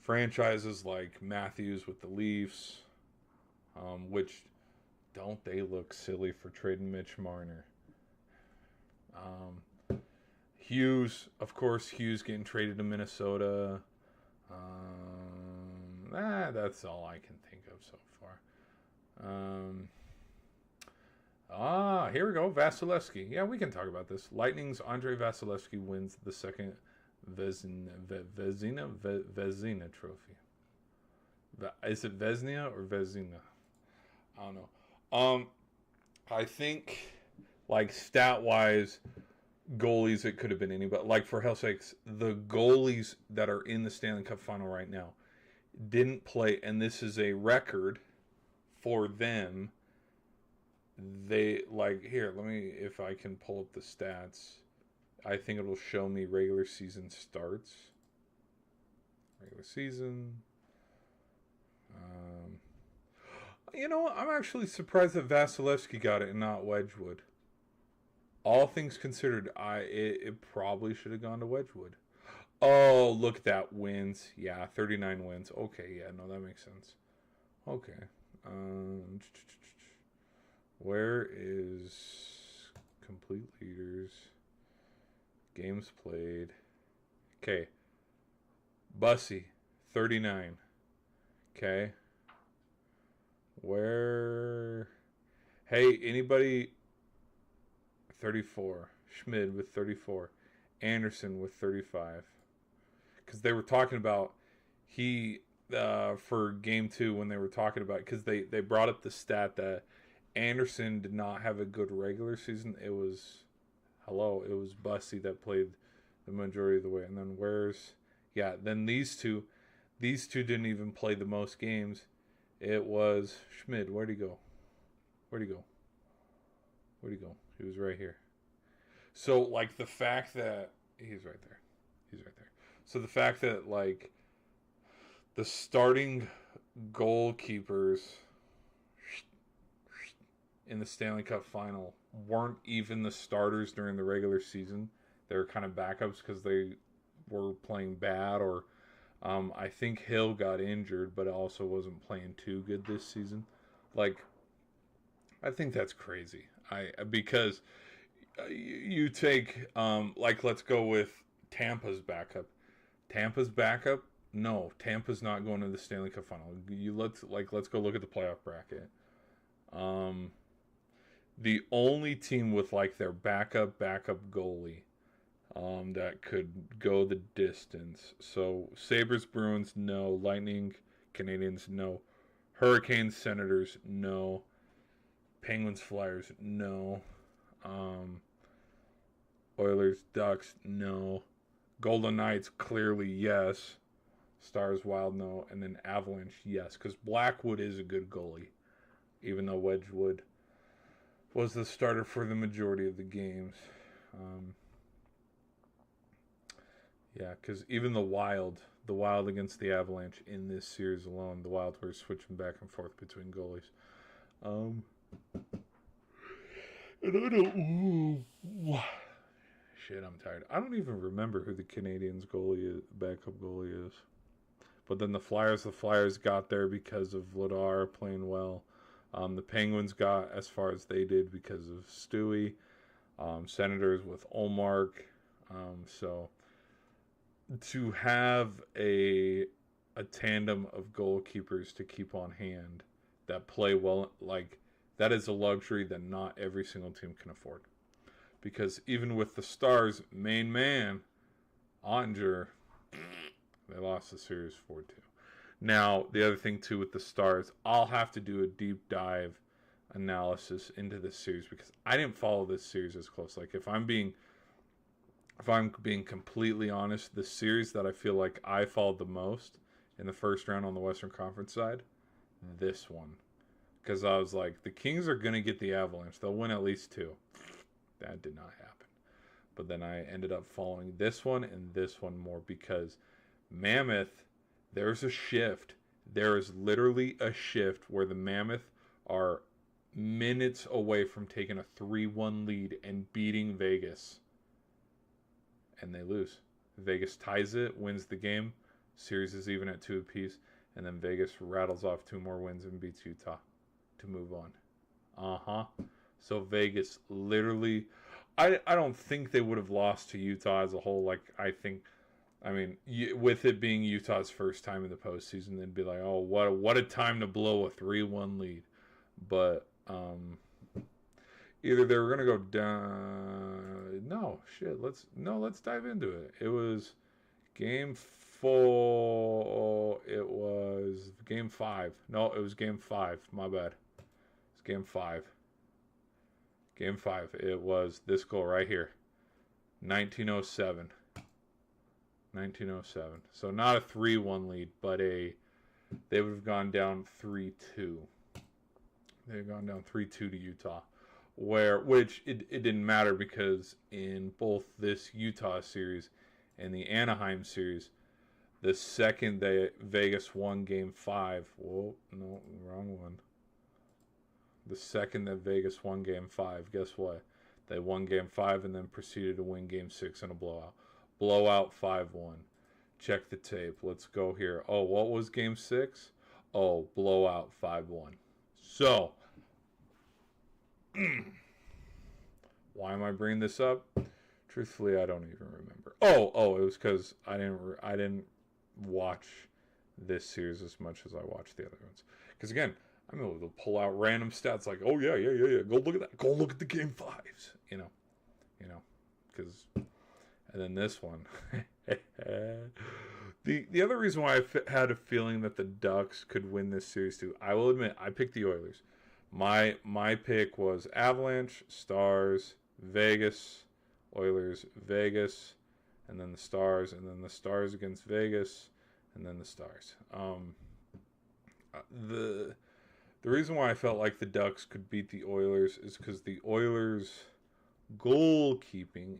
franchises, like Matthews with the Leafs, which don't they look silly for trading Mitch Marner? Hughes, of course, Hughes getting traded to Minnesota. That's all I can think of so far. Here we go. Vasilevsky. Yeah, we can talk about this. Lightning's Andre Vasilevsky wins the second Vezina trophy. Is it Vezina or Vezina? I don't know. I think, like, stat-wise, goalies, it could have been anybody. Like, for hell's sakes, the goalies that are in the Stanley Cup final right now didn't play, and this is a record for them. They, like, here, let me, if I can pull up the stats, I think it'll show me regular season starts. Regular season. You know what? I'm actually surprised that Vasilevsky got it and not Wedgwood. All things considered, it probably should have gone to Wedgwood. Oh, look at that, wins. Yeah, 39 wins. Okay, yeah, no, that makes sense. Okay. Where is complete leaders? Games played. Okay. Bussy, 39. Okay. Where? Hey, anybody? 34. Schmid with 34. Anderson with 35. Because they were talking about for game 2 when they were talking about, because they brought up the stat that Anderson did not have a good regular season. It was Bussy that played the majority of the way. And then then these two didn't even play the most games. It was Schmid. Where'd he go? He was right here. So, like, the fact that he's right there. So the fact that, like, the starting goalkeepers in the Stanley Cup final weren't even the starters during the regular season. They were kind of backups because they were playing bad, or I think Hill got injured, but also wasn't playing too good this season. Like, I think that's crazy. Because you take let's go with Tampa's backup. No, Tampa's not going to the Stanley Cup final. Let's go look at the playoff bracket. The only team with like their backup goalie that could go the distance. So Sabres, Bruins, no. Lightning, Canadians, no. Hurricanes, Senators, no. Penguins, Flyers, no. Oilers, Ducks, no. Golden Knights, clearly yes. Stars, Wild, no. And then Avalanche, yes. Because Blackwood is a good goalie. Even though Wedgwood was the starter for the majority of the games. Because even the Wild against the Avalanche in this series alone, the Wild were switching back and forth between goalies. And I don't... Shit, I'm tired. I don't even remember who the Canadians' backup goalie is. But then the Flyers got there because of Vladar playing well. The Penguins got as far as they did because of Stewie. Senators with Olmark. So to have a tandem of goalkeepers to keep on hand that play well, like, that is a luxury that not every single team can afford. Because even with the Stars' main man, Ottinger, they lost the series 4-2. Now, the other thing, too, with the Stars, I'll have to do a deep dive analysis into this series because I didn't follow this series as close. Like, if I'm being completely honest, the series that I feel like I followed the most in the first round on the Western Conference side, this one. Because I was like, the Kings are going to get the Avalanche. They'll win at least 2. That did not happen. But then I ended up following this one and this one more because Mammoth, there's a shift. There is literally a shift where the Mammoth are minutes away from taking a 3-1 lead and beating Vegas. And they lose. Vegas ties it, wins the game. Series is even at 2 apiece. And then Vegas rattles off 2 more wins and beats Utah to move on. So Vegas literally... I don't think they would have lost to Utah as a whole. Like, with it being Utah's first time in the postseason, they'd be like, oh, what a time to blow a 3-1 lead. But either they were going to go down... Let's dive into it. It was Game 4... It was Game 5. No, it was Game 5. My bad. It's Game 5. Game 5. It was this goal right here. 1907. So not a 3-1 lead, but they would have gone down 3-2. They had gone down 3-2 to Utah. Which it didn't matter because in both this Utah series and the Anaheim series, the second that Vegas won Game 5... Whoa, no, wrong one. The second that Vegas won Game 5, guess what? They won Game 5 and then proceeded to win Game 6 in a blowout. Blowout 5-1. Check the tape. Let's go here. Oh, what was Game 6? Oh, blowout 5-1. So, why am I bringing this up? Truthfully, I don't even remember. Oh, it was because I didn't watch this series as much as I watched the other ones. Because again, I'm able to pull out random stats like, oh yeah. Go look at that. Go look at the Game 5s. you know, because, and then this one. The other reason why I had a feeling that the Ducks could win this series too, I will admit, I picked the Oilers. My pick was Avalanche, Stars, Vegas, Oilers, Vegas, and then the Stars, and then the Stars against Vegas, and then the Stars. The reason why I felt like the Ducks could beat the Oilers is because the Oilers' goalkeeping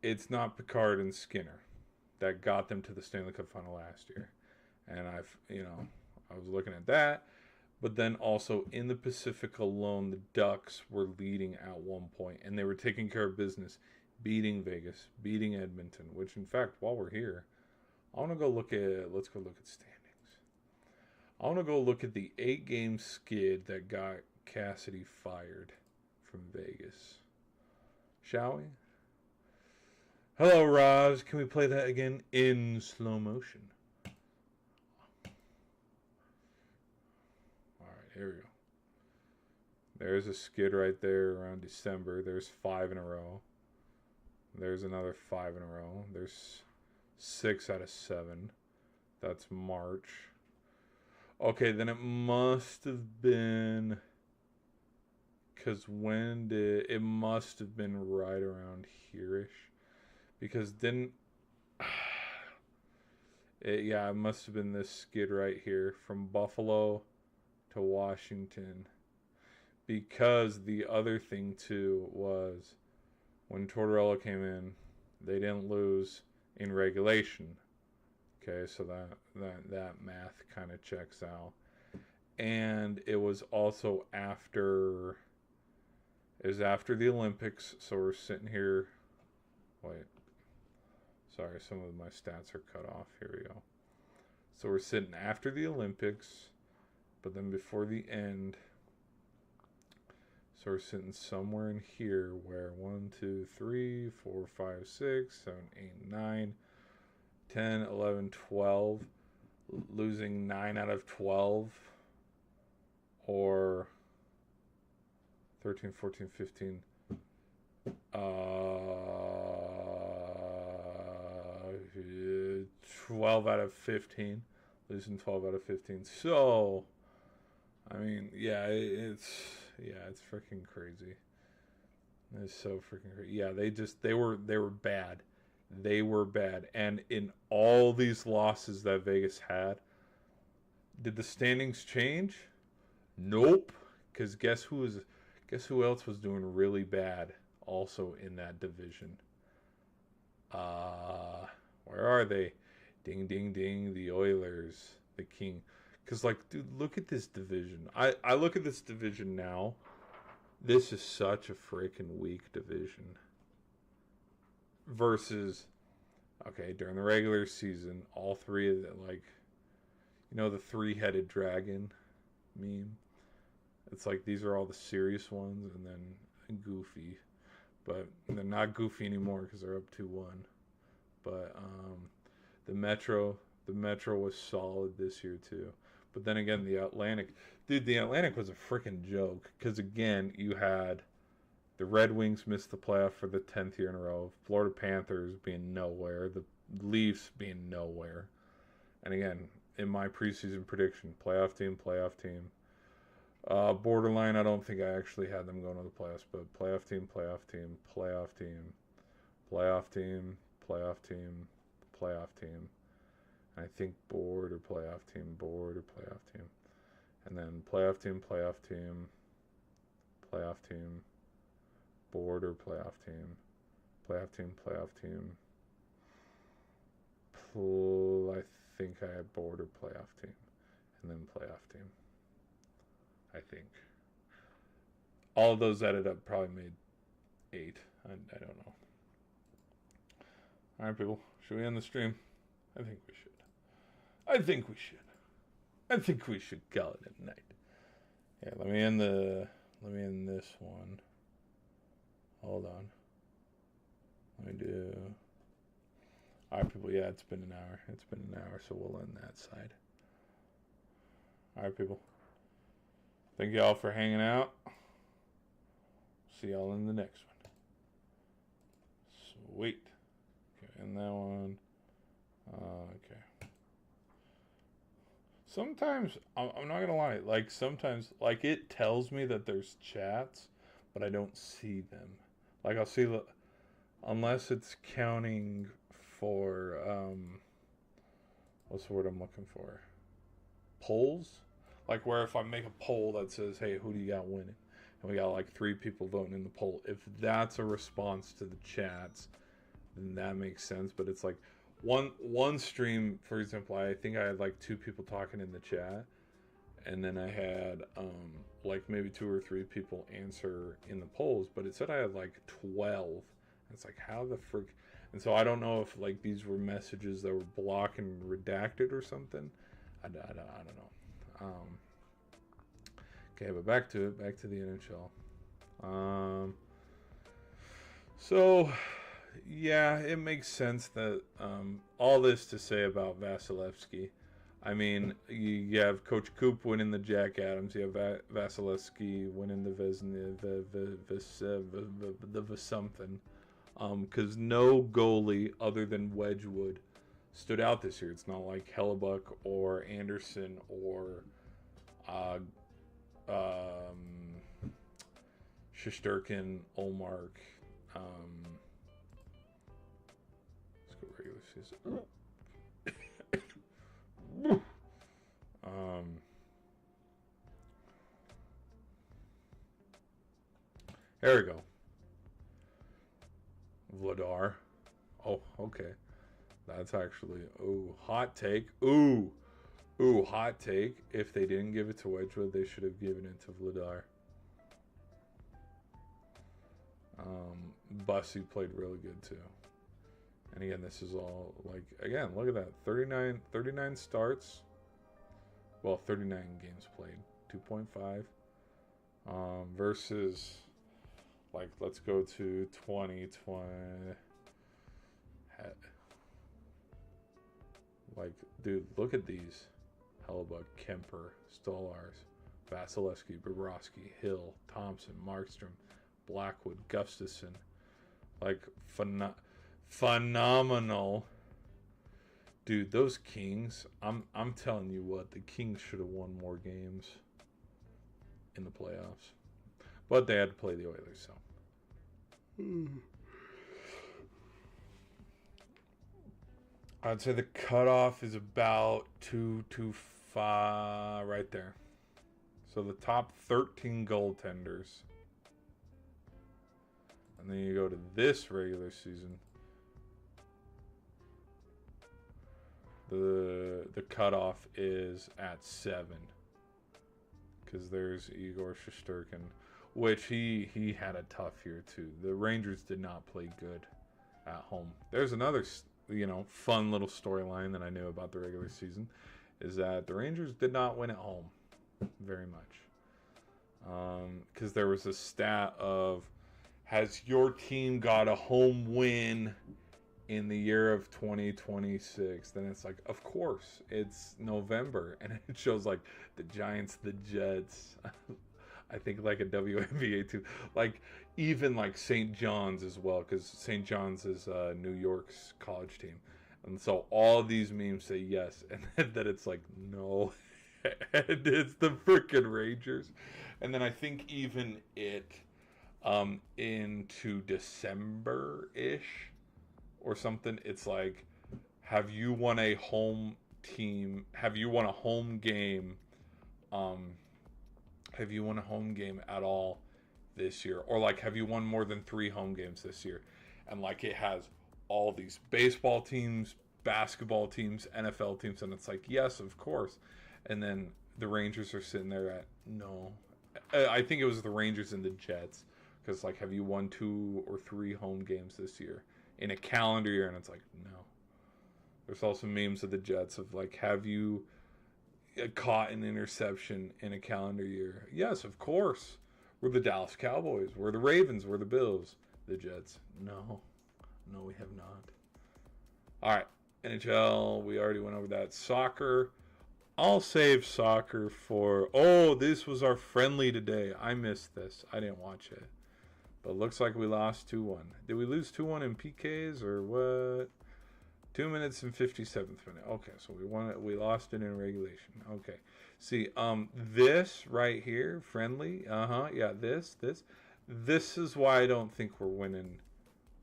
it's not Picard and Skinner that got them to the Stanley Cup final last year. And I was looking at that. But then also in the Pacific alone, the Ducks were leading at one point, and they were taking care of business, beating Vegas, beating Edmonton, which in fact, while we're here, let's go look at standings. I want to go look at the 8-game skid that got Cassidy fired from Vegas. Shall we? Hello, Roz. Can we play that again in slow motion? Here we go. There's a skid right there around December. There's 5 in a row. There's another 5 in a row. There's 6 out of 7. That's March. Okay, then it must have been... Because it must have been right around here-ish. Because it must have been this skid right here from Buffalo to Washington, because the other thing too was when Tortorella came in, they didn't lose in regulation. Okay, so that math kind of checks out. And it was also after the Olympics, so we're sitting here. Wait, sorry, some of my stats are cut off. Here we go. So we're sitting after the Olympics, but then before the end, so we're sitting somewhere in here where 1, 2, 3, 4, 5, 6, 7, 8, 9, 10, 11, 12, losing 9 out of 12, or 13, 14, 15, 12 out of 15, losing 12 out of 15. So, I mean, it's freaking crazy. It's so freaking crazy. Yeah, they were bad. They were bad. And in all these losses that Vegas had, did the standings change? Nope. Because guess who else was doing really bad also in that division? Where are they? Ding, ding, ding. The Oilers, the king. Because, like, dude, look at this division. I look at this division now. This is such a freaking weak division. Versus, okay, during the regular season, all three of them, like, you know, the 3-headed dragon meme? It's like these are all the serious ones, and then Goofy. But they're not Goofy anymore because they're up 2-1. But the Metro was solid this year too. But then again, the Atlantic was a freaking joke. Because again, you had the Red Wings miss the playoff for the 10th year in a row. Florida Panthers being nowhere. The Leafs being nowhere. And again, in my preseason prediction, playoff team. Borderline, I don't think I actually had them going to the playoffs. But playoff team. I think board or playoff team. And then playoff team, board or playoff team. I think I had board or playoff team. And then playoff team. I think. All of those added up probably made 8. I don't know. Alright, people. Should we end the stream? I think we should. I think we should call it a night. Yeah, let me end this one. Hold on. Let me do... Alright, people. Yeah, it's been an hour. So we'll end that side. Alright, people. Thank y'all for hanging out. See y'all in the next one. wait. Okay, and that one. Okay. Sometimes, I'm not gonna lie, like sometimes, like it tells me that there's chats, but I don't see them. Like I'll see, unless it's counting for, what's the word I'm looking for? Polls? Like where if I make a poll that says, hey, who do you got winning? And we got like 3 people voting in the poll. If that's a response to the chats, then that makes sense. But it's like one stream, for example, I think I had like 2 people talking in the chat, and then I had like maybe 2 or 3 people answer in the polls, but it said I had like 12. And it's like, how the frick? And so I don't know if like these were messages that were blocked and redacted or something. I don't know. Okay, but back to the NHL. So yeah, it makes sense that all this to say about Vasilevsky. I mean, you have Coach Coop winning the Jack Adams. You have Vasilevsky winning the Vezina, the something. Because no goalie other than Wedgwood stood out this year. It's not like Hellebuck or Anderson or Shesterkin, Olmark. Let's go regular season. There we go. Vladar. Oh, okay. That's actually, hot take. Ooh, hot take. If they didn't give it to Wedgwood, they should have given it to Vladar. Bussy played really good too. And again, this is all like, again, look at that. 39 starts. Well, 39 games played. 2.5. Versus, like, let's go to 2020. Like, dude, look at these. Hellebuck, Kemper, Stolars, Vasilevsky, Bobrovsky, Hill, Thompson, Markstrom, Blackwood, Gustafson. Like, phenomenal. Dude, those Kings, I'm telling you what, the Kings should have won more games in the playoffs. But they had to play the Oilers, so. I'd say the cutoff is about 2-5 right there. So the top 13 goaltenders. And then you go to this regular season. The cutoff is at 7. Because there's Igor Shesterkin, which he had a tough year too. The Rangers did not play good at home. There's another fun little storyline that I knew about the regular season, is that the Rangers did not win at home very much. Because there was a stat of, has your team got a home win in the year of 2026? Then it's like, of course, it's November, and it shows like the Giants, the Jets. I think like a WNBA too, like even like St. John's as well, because St. John's is New York's college team, and so all these memes say yes, and then it's like no, and it's the freaking Rangers, and then I think even it into December-ish or something, it's like, have you won a home team? Have you won a home game? Have you won a home game at all this year? Or like, have you won more than 3 home games this year? And like, it has all these baseball teams, basketball teams, NFL teams, and it's like, yes, of course. And then the Rangers are sitting there at no. I think it was the Rangers and the Jets, because like, have you won 2 or 3 home games this year in a calendar year? And it's like, no. There's also memes of the Jets of like, have you caught an interception in a calendar year? Yes, of course. We're the Dallas Cowboys. We're the Ravens. We're the Bills. The Jets. No, we have not. All right, NHL, we already went over that. Soccer, I'll save soccer for, this was our friendly today. I missed this. I didn't watch it. But looks like we lost 2-1. Did we lose 2-1 in PKs or what? 2 minutes and 57th minute. Okay, so we won it. We lost it in regulation. Okay. See, this right here, friendly. Yeah, this. This is why I don't think we're winning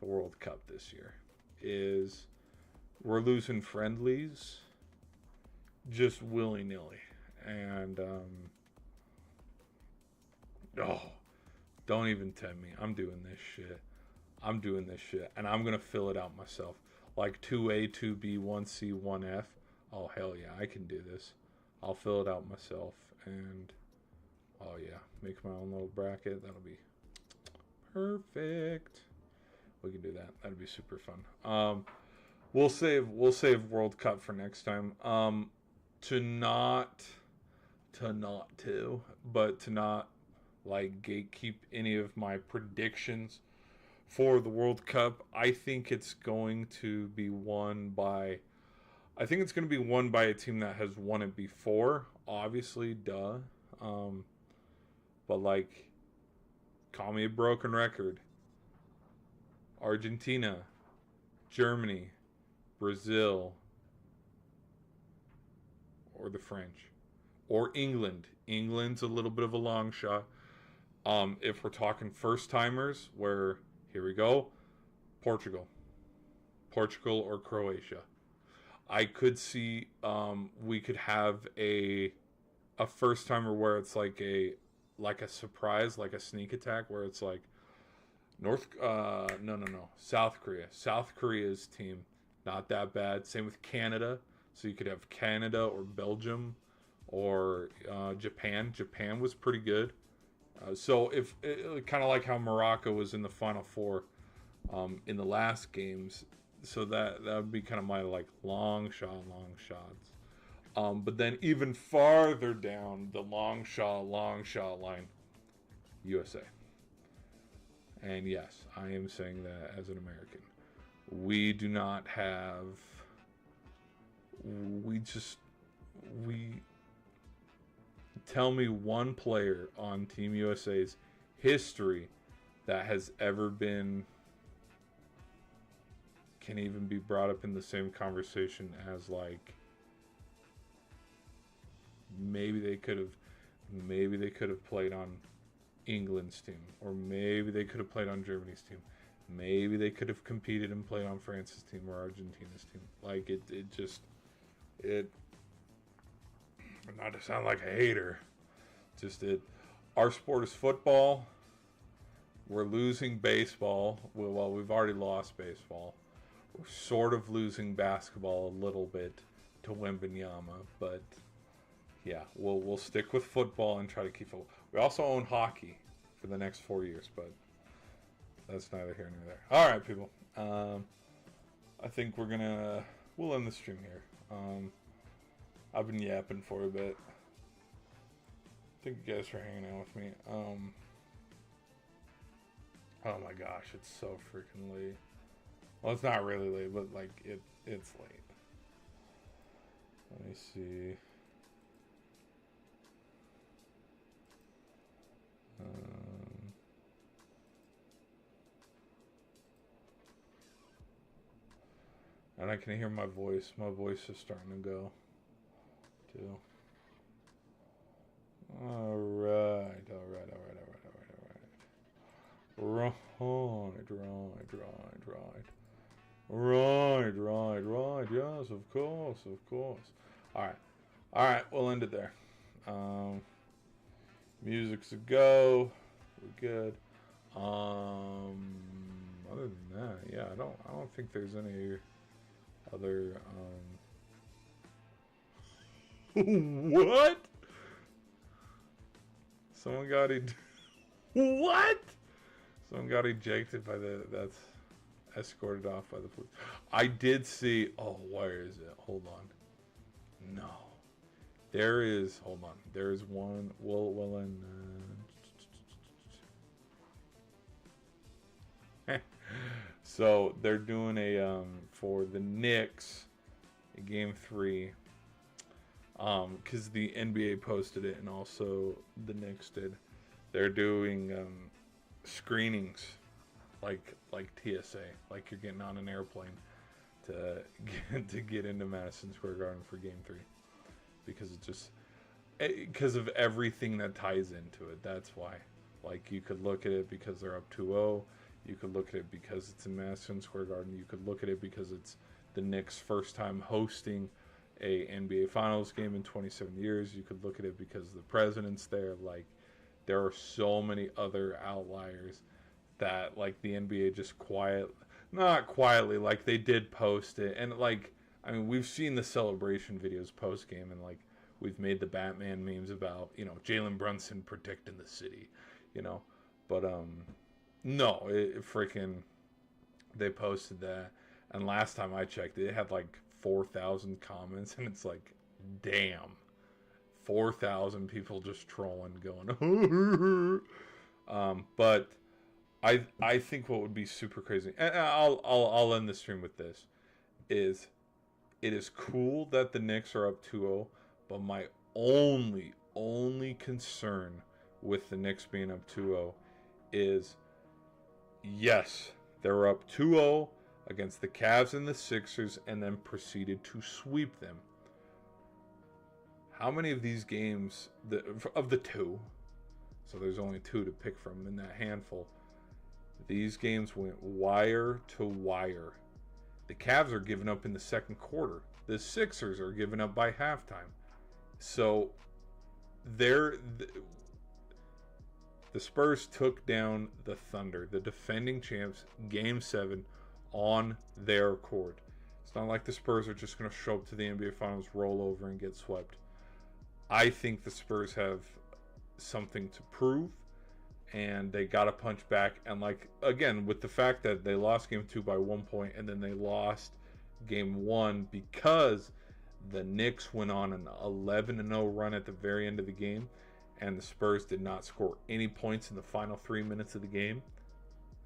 the World Cup this year. Is we're losing friendlies just willy-nilly. And don't even tempt me. I'm doing this shit. And I'm gonna fill it out myself. Like 2A, 2B, 1C, 1F. Oh, hell yeah, I can do this. I'll fill it out myself. And, oh yeah, make my own little bracket. That'll be perfect. We can do that. That'd be super fun. We'll save World Cup for next time. To not like gatekeep any of my predictions for the World Cup. I think it's going to be won by a team that has won it before. Obviously, duh. But like, call me a broken record. Argentina, Germany, Brazil, or the French, or England. England's a little bit of a long shot. If we're talking first timers, where here we go, Portugal or Croatia. I could see we could have a first timer where it's like a surprise, like a sneak attack, where it's like South Korea. South Korea's team, not that bad. Same with Canada. So you could have Canada or Belgium or Japan. Japan was pretty good. So if kind of like how Morocco was in the Final Four in the last games, so that would be kind of my like long shots. But then even farther down the long shot line, USA. And yes, I am saying that as an American. We do not have. Tell me one player on Team USA's history that has ever can even be brought up in the same conversation as like maybe they could have played on England's team, or maybe they could have played on Germany's team, maybe they could have competed and played on France's team or Argentina's team. Like it not to sound like a hater, our sport is football. We're losing baseball. Well, we've already lost baseball. We're sort of losing basketball a little bit to Wembanyama, but yeah, we'll stick with football and try to keep it. We also own hockey for the next 4 years, but that's neither here nor there. All right, people. I think we'll end the stream here. I've been yapping for a bit. Thank you guys for hanging out with me. Oh my gosh, it's so freaking late. Well, it's not really late, but like it's late. Let me see. And I can hear my voice. My voice is starting to go, too. Alright. Right. Yes, of course. Alright, we'll end it there. Music's a go. We're good. Other than that, yeah, I don't think there's any other what? Someone got what? Someone got ejected by that's escorted off by the police. I did see. Oh, where is it? Hold on. No, there is. Hold on. There is one. Well, so they're doing a for the Knicks, Game 3. Because the NBA posted it and also the Knicks did. They're doing screenings, like TSA, like you're getting on an airplane to get into Madison Square Garden for Game 3, because it just because of everything that ties into it. That's why. Like, you could look at it because they're up 2-0. You could look at it because it's in Madison Square Garden. You could look at it because it's the Knicks' first time hosting a NBA Finals game in 27 years. You could look at it because the president's there. Like, there are so many other outliers that, like, the NBA just not quietly, like, they did post it. And, like, I mean, we've seen the celebration videos post-game, and, like, we've made the Batman memes about, you know, Jalen Brunson protecting the city, you know. But, no, it freaking, they posted that. And last time I checked, it had, like, 4,000 comments, and it's like, damn. 4,000 people just trolling, going, but I think what would be super crazy, and I'll end the stream with this, is it is cool that the Knicks are up 2-0, but my only concern with the Knicks being up 2-0 is, yes, they're up 2-0 against the Cavs and the Sixers and then proceeded to sweep them. How many of these games, of the two, so there's only two to pick from in that handful, these games went wire to wire. The Cavs are giving up in the second quarter. The Sixers are giving up by halftime. So the Spurs took down the Thunder, the defending champs, Game 7 on their court. It's not like the Spurs are just going to show up to the NBA Finals, roll over, and get swept. I think the Spurs have something to prove, and they got to punch back. And, like, again, with the fact that they lost Game 2 by 1 point, and then they lost Game 1 because the Knicks went on an 11-0 run at the very end of the game, and the Spurs did not score any points in the final 3 minutes of the game.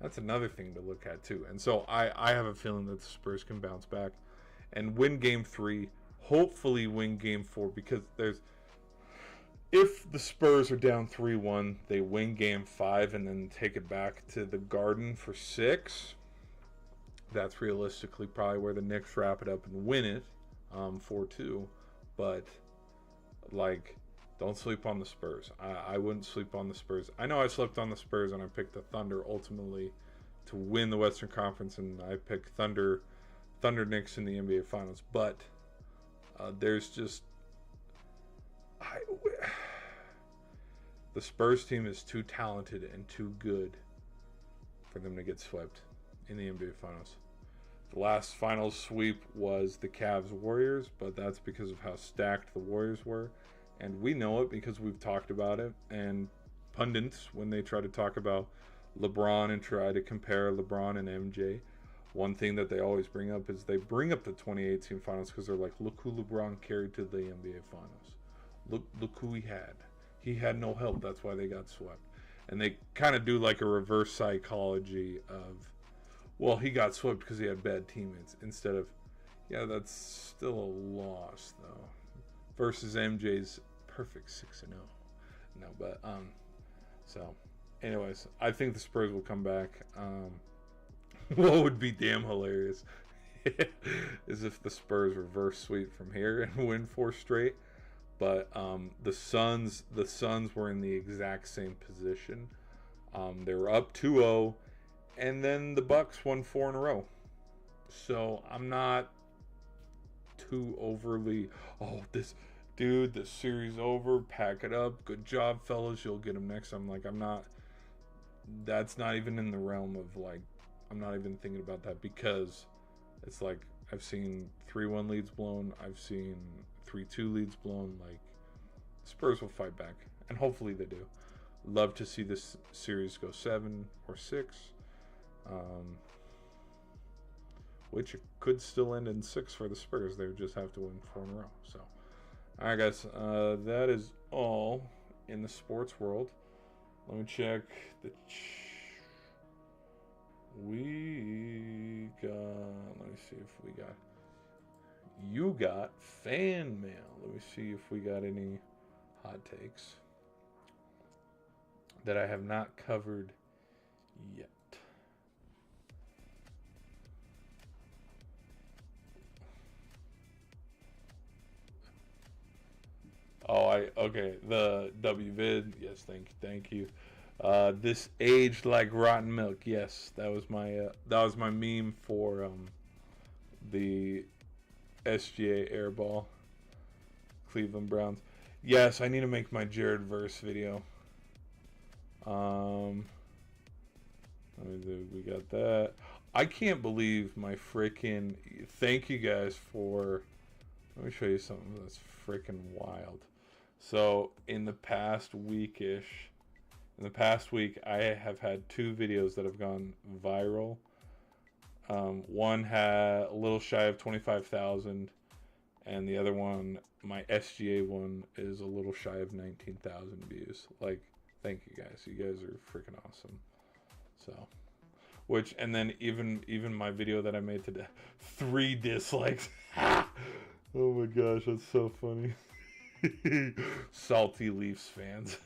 That's another thing to look at, too. And so I have a feeling that the Spurs can bounce back and win Game 3, hopefully win Game 4, because if the Spurs are down 3-1, they win Game 5 and then take it back to the Garden for 6. That's realistically probably where the Knicks wrap it up and win it, 4-2. But, like, don't sleep on the Spurs. I wouldn't sleep on the Spurs. I know I slept on the Spurs and I picked the Thunder ultimately to win the Western Conference, and I picked Thunder Knicks in the NBA Finals. But there's just... the Spurs team is too talented and too good for them to get swept in the NBA Finals. The last finals sweep was the Cavs-Warriors, but that's because of how stacked the Warriors were. And we know it because we've talked about it. And pundits, when they try to talk about LeBron and try to compare LeBron and MJ, one thing that they always bring up is they bring up the 2018 Finals because they're like, look who LeBron carried to the NBA Finals. Look who he had. He had no help. That's why they got swept. And they kind of do like a reverse psychology of, well, he got swept because he had bad teammates, instead of, yeah, that's still a loss, though. Versus MJ's perfect 6-0. No, but, so, anyways, I think the Spurs will come back. What would be damn hilarious is if the Spurs reverse sweep from here and win 4 straight. But the Suns were in the exact same position. They were up 2-0, and then the Bucks won 4 in a row. So I'm not too overly, this series over, pack it up, good job, fellas, you'll get them next time. Like, that's not even in the realm of, like, I'm not even thinking about that, because it's like, I've seen 3-1 leads blown, I've seen 3-2 leads blown. Like, Spurs will fight back, and hopefully they do. Love to see this series go 7 or 6, which could still end in 6 for the Spurs. They would just have to win 4 in a row. So, all right, guys, that is all in the sports world. Let me check the. Let me see if we got. You got fan mail. Let me see if we got any hot takes that I have not covered yet. Oh, okay. The WVid, yes, thank you. This aged like rotten milk. Yes, that was my meme for the SGA airball Cleveland Browns. Yes, I need to make my Jared Verse video. We got that. I can't believe my freaking. Thank you guys for. Let me show you something that's freaking wild. So in the past week, I have had 2 videos that have gone viral. One had a little shy of 25,000, and the other one, my SGA one, is a little shy of 19,000 views. Like, thank you guys. You guys are freaking awesome. So, and then even my video that I made today, 3 dislikes. Oh my gosh, that's so funny. Salty Leafs fans.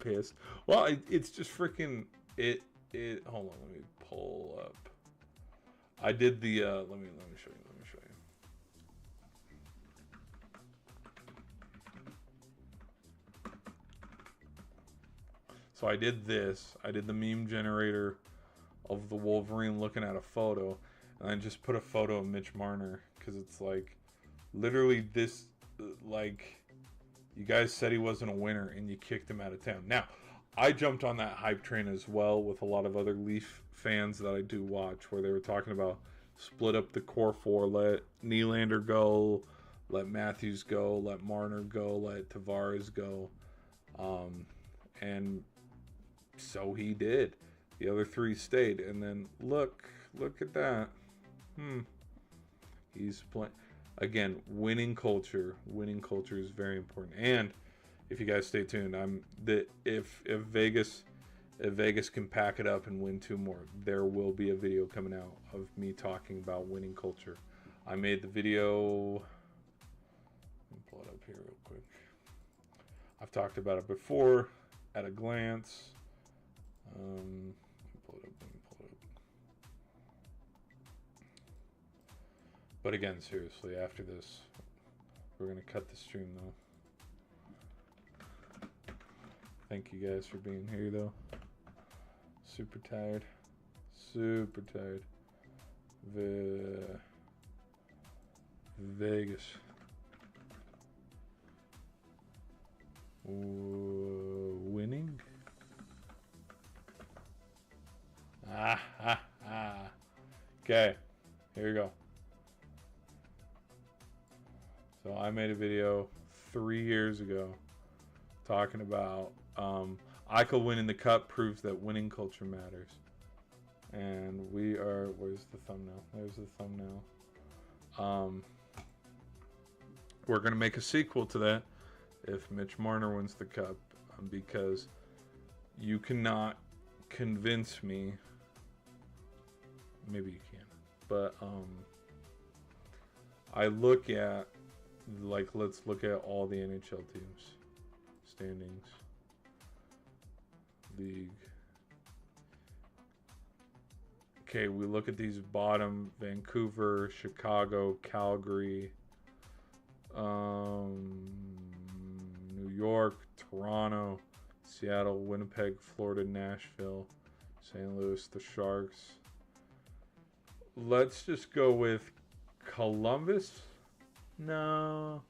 Pissed. Well, it's just freaking it. Hold on, let me pull up. I did the. Let me show you. So I did this. I did the meme generator of the Wolverine looking at a photo, and I just put a photo of Mitch Marner because it's like, literally this, like, you guys said he wasn't a winner and you kicked him out of town. Now, I jumped on that hype train as well with a lot of other Leaf fans that I do watch, where they were talking about split up the core 4, let Nylander go, let Matthews go, let Marner go, let Tavares go, and so he did. The other 3 stayed, and then look at that. He's playing again. Winning culture is very important. And if you guys stay tuned, if Vegas can pack it up and win 2 more, there will be a video coming out of me talking about winning culture. I made the video. Let me pull it up here real quick. I've talked about it before at a glance. Let me pull it up. But again, seriously, after this, we're going to cut the stream, though. Thank you guys for being here, though. Super tired. Vegas. Winning? Okay, here we go. So I made a video 3 years ago talking about Eichel winning the cup proves that winning culture matters. And where's the thumbnail? There's the thumbnail. We're going to make a sequel to that if Mitch Marner wins the cup, because you cannot convince me. Maybe you can, but I look at, like, let's look at all the NHL teams standings, league. Okay, we look at these bottom: Vancouver, Chicago, Calgary, New York, Toronto, Seattle, Winnipeg, Florida, Nashville, St. Louis, the Sharks. Let's just go with Columbus. No.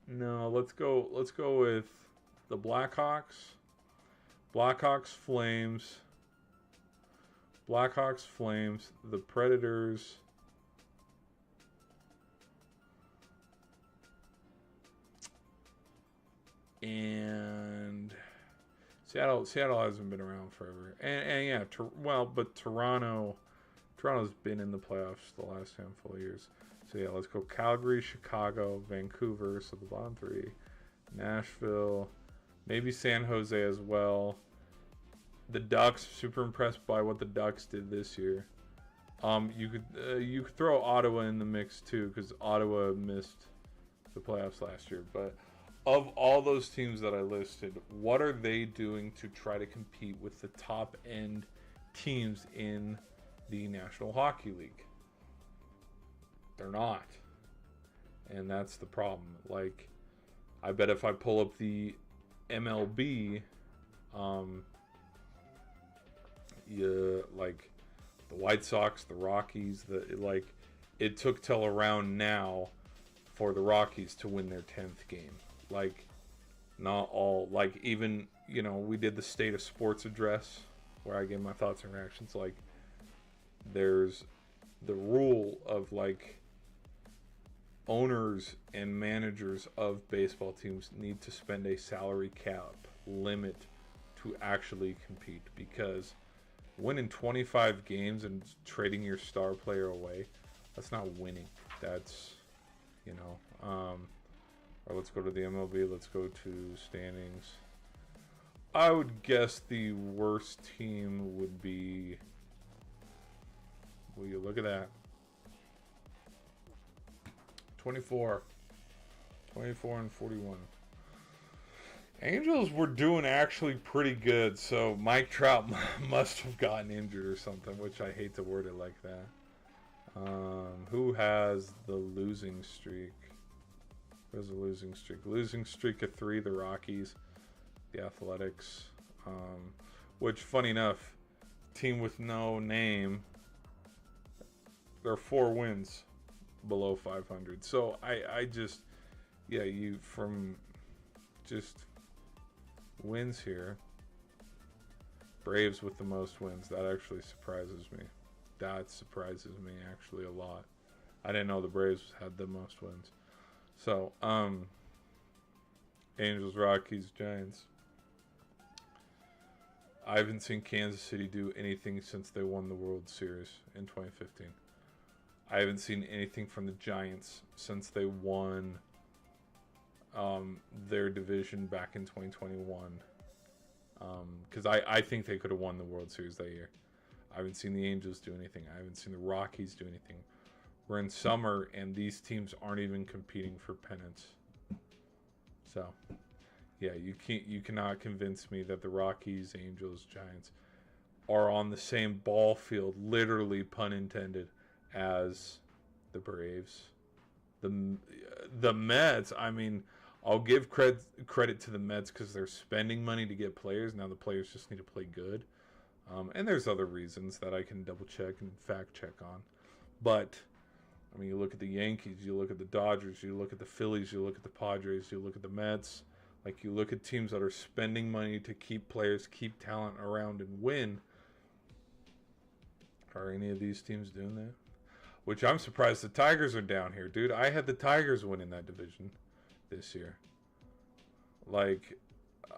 Let's go with the Blackhawks, Flames, the Predators, and Seattle hasn't been around forever. And yeah, but Toronto's been in the playoffs the last handful of years. So yeah, let's go Calgary, Chicago, Vancouver, so the bottom 3, Nashville, maybe San Jose as well. The Ducks, super impressed by what the Ducks did this year. You could throw Ottawa in the mix too, because Ottawa missed the playoffs last year. But of all those teams that I listed, what are they doing to try to compete with the top end teams in the National Hockey League? They're not. And that's the problem. Like, I bet if I pull up the MLB, like the White Sox, the Rockies, it took till around now for the Rockies to win their 10th game. Like, not all, like, even, we did the State of Sports address where I gave my thoughts and reactions. Like, there's the rule of, like, owners and managers of baseball teams need to spend a salary cap limit to actually compete, because winning 25 games and trading your star player away, that's not winning. That's, or let's go to the MLB. Let's go to standings. I would guess the worst team would be, will you look at that? 24 and 41. Angels were doing actually pretty good, so Mike Trout must have gotten injured or something, which I hate to word it like that. Who has the losing streak? Who has a losing streak? Losing streak of 3, the Rockies, the Athletics. Which, funny enough, team with no name, there are 4 wins below 500. So I just, from just wins here, Braves with the most wins. That actually surprises me. That surprises me actually a lot. I didn't know the Braves had the most wins. So, Angels, Rockies, Giants. I haven't seen Kansas City do anything since they won the World Series in 2015. I haven't seen anything from the Giants since they won their division back in 2021. Because I think they could have won the World Series that year. I haven't seen the Angels do anything. I haven't seen the Rockies do anything. We're in summer, and these teams aren't even competing for pennants. So, you cannot convince me that the Rockies, Angels, Giants are on the same ball field, literally pun intended, as the Braves. The Mets, I mean, I'll give credit to the Mets because they're spending money to get players. Now the players just need to play good. And there's other reasons that I can double check and fact check on. But, I mean, you look at the Yankees, you look at the Dodgers, you look at the Phillies, you look at the Padres, you look at the Mets. Like, you look at teams that are spending money to keep players, keep talent around, and win. Are any of these teams doing that? Which I'm surprised the Tigers are down here, dude. I had the Tigers winning that division this year. Like,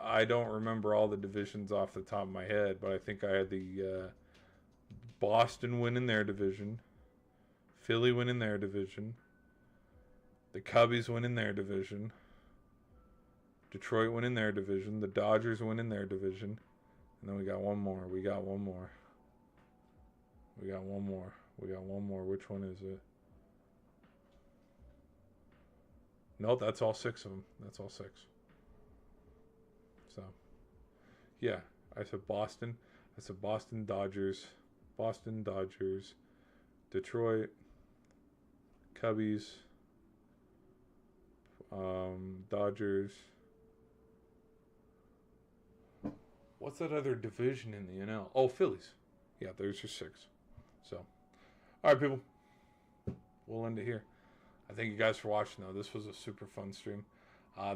I don't remember all the divisions off the top of my head, but I think I had the Boston winning their division, Philly winning their division, the Cubbies winning their division, Detroit winning their division, the Dodgers winning their division, and then we got one more. We got one more. Which one is it? No, that's all 6 of them. That's all 6. So, yeah, I said Boston. I said Boston Dodgers, Detroit, Cubbies, Dodgers. What's that other division in the NL? Oh, Phillies. Yeah, there's your 6. So, all right, people. We'll end it here. I thank you guys for watching, though. This was a super fun stream.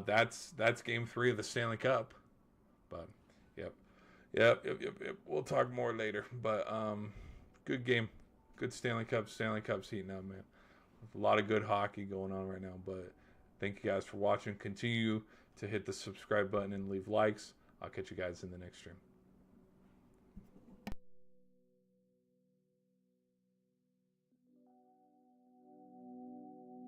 That's Game 3 of the Stanley Cup. But, yep. We'll talk more later. But, good game. Good Stanley Cup. Stanley Cup's heating up, man. A lot of good hockey going on right now. But thank you guys for watching. Continue to hit the subscribe button and leave likes. I'll catch you guys in the next stream.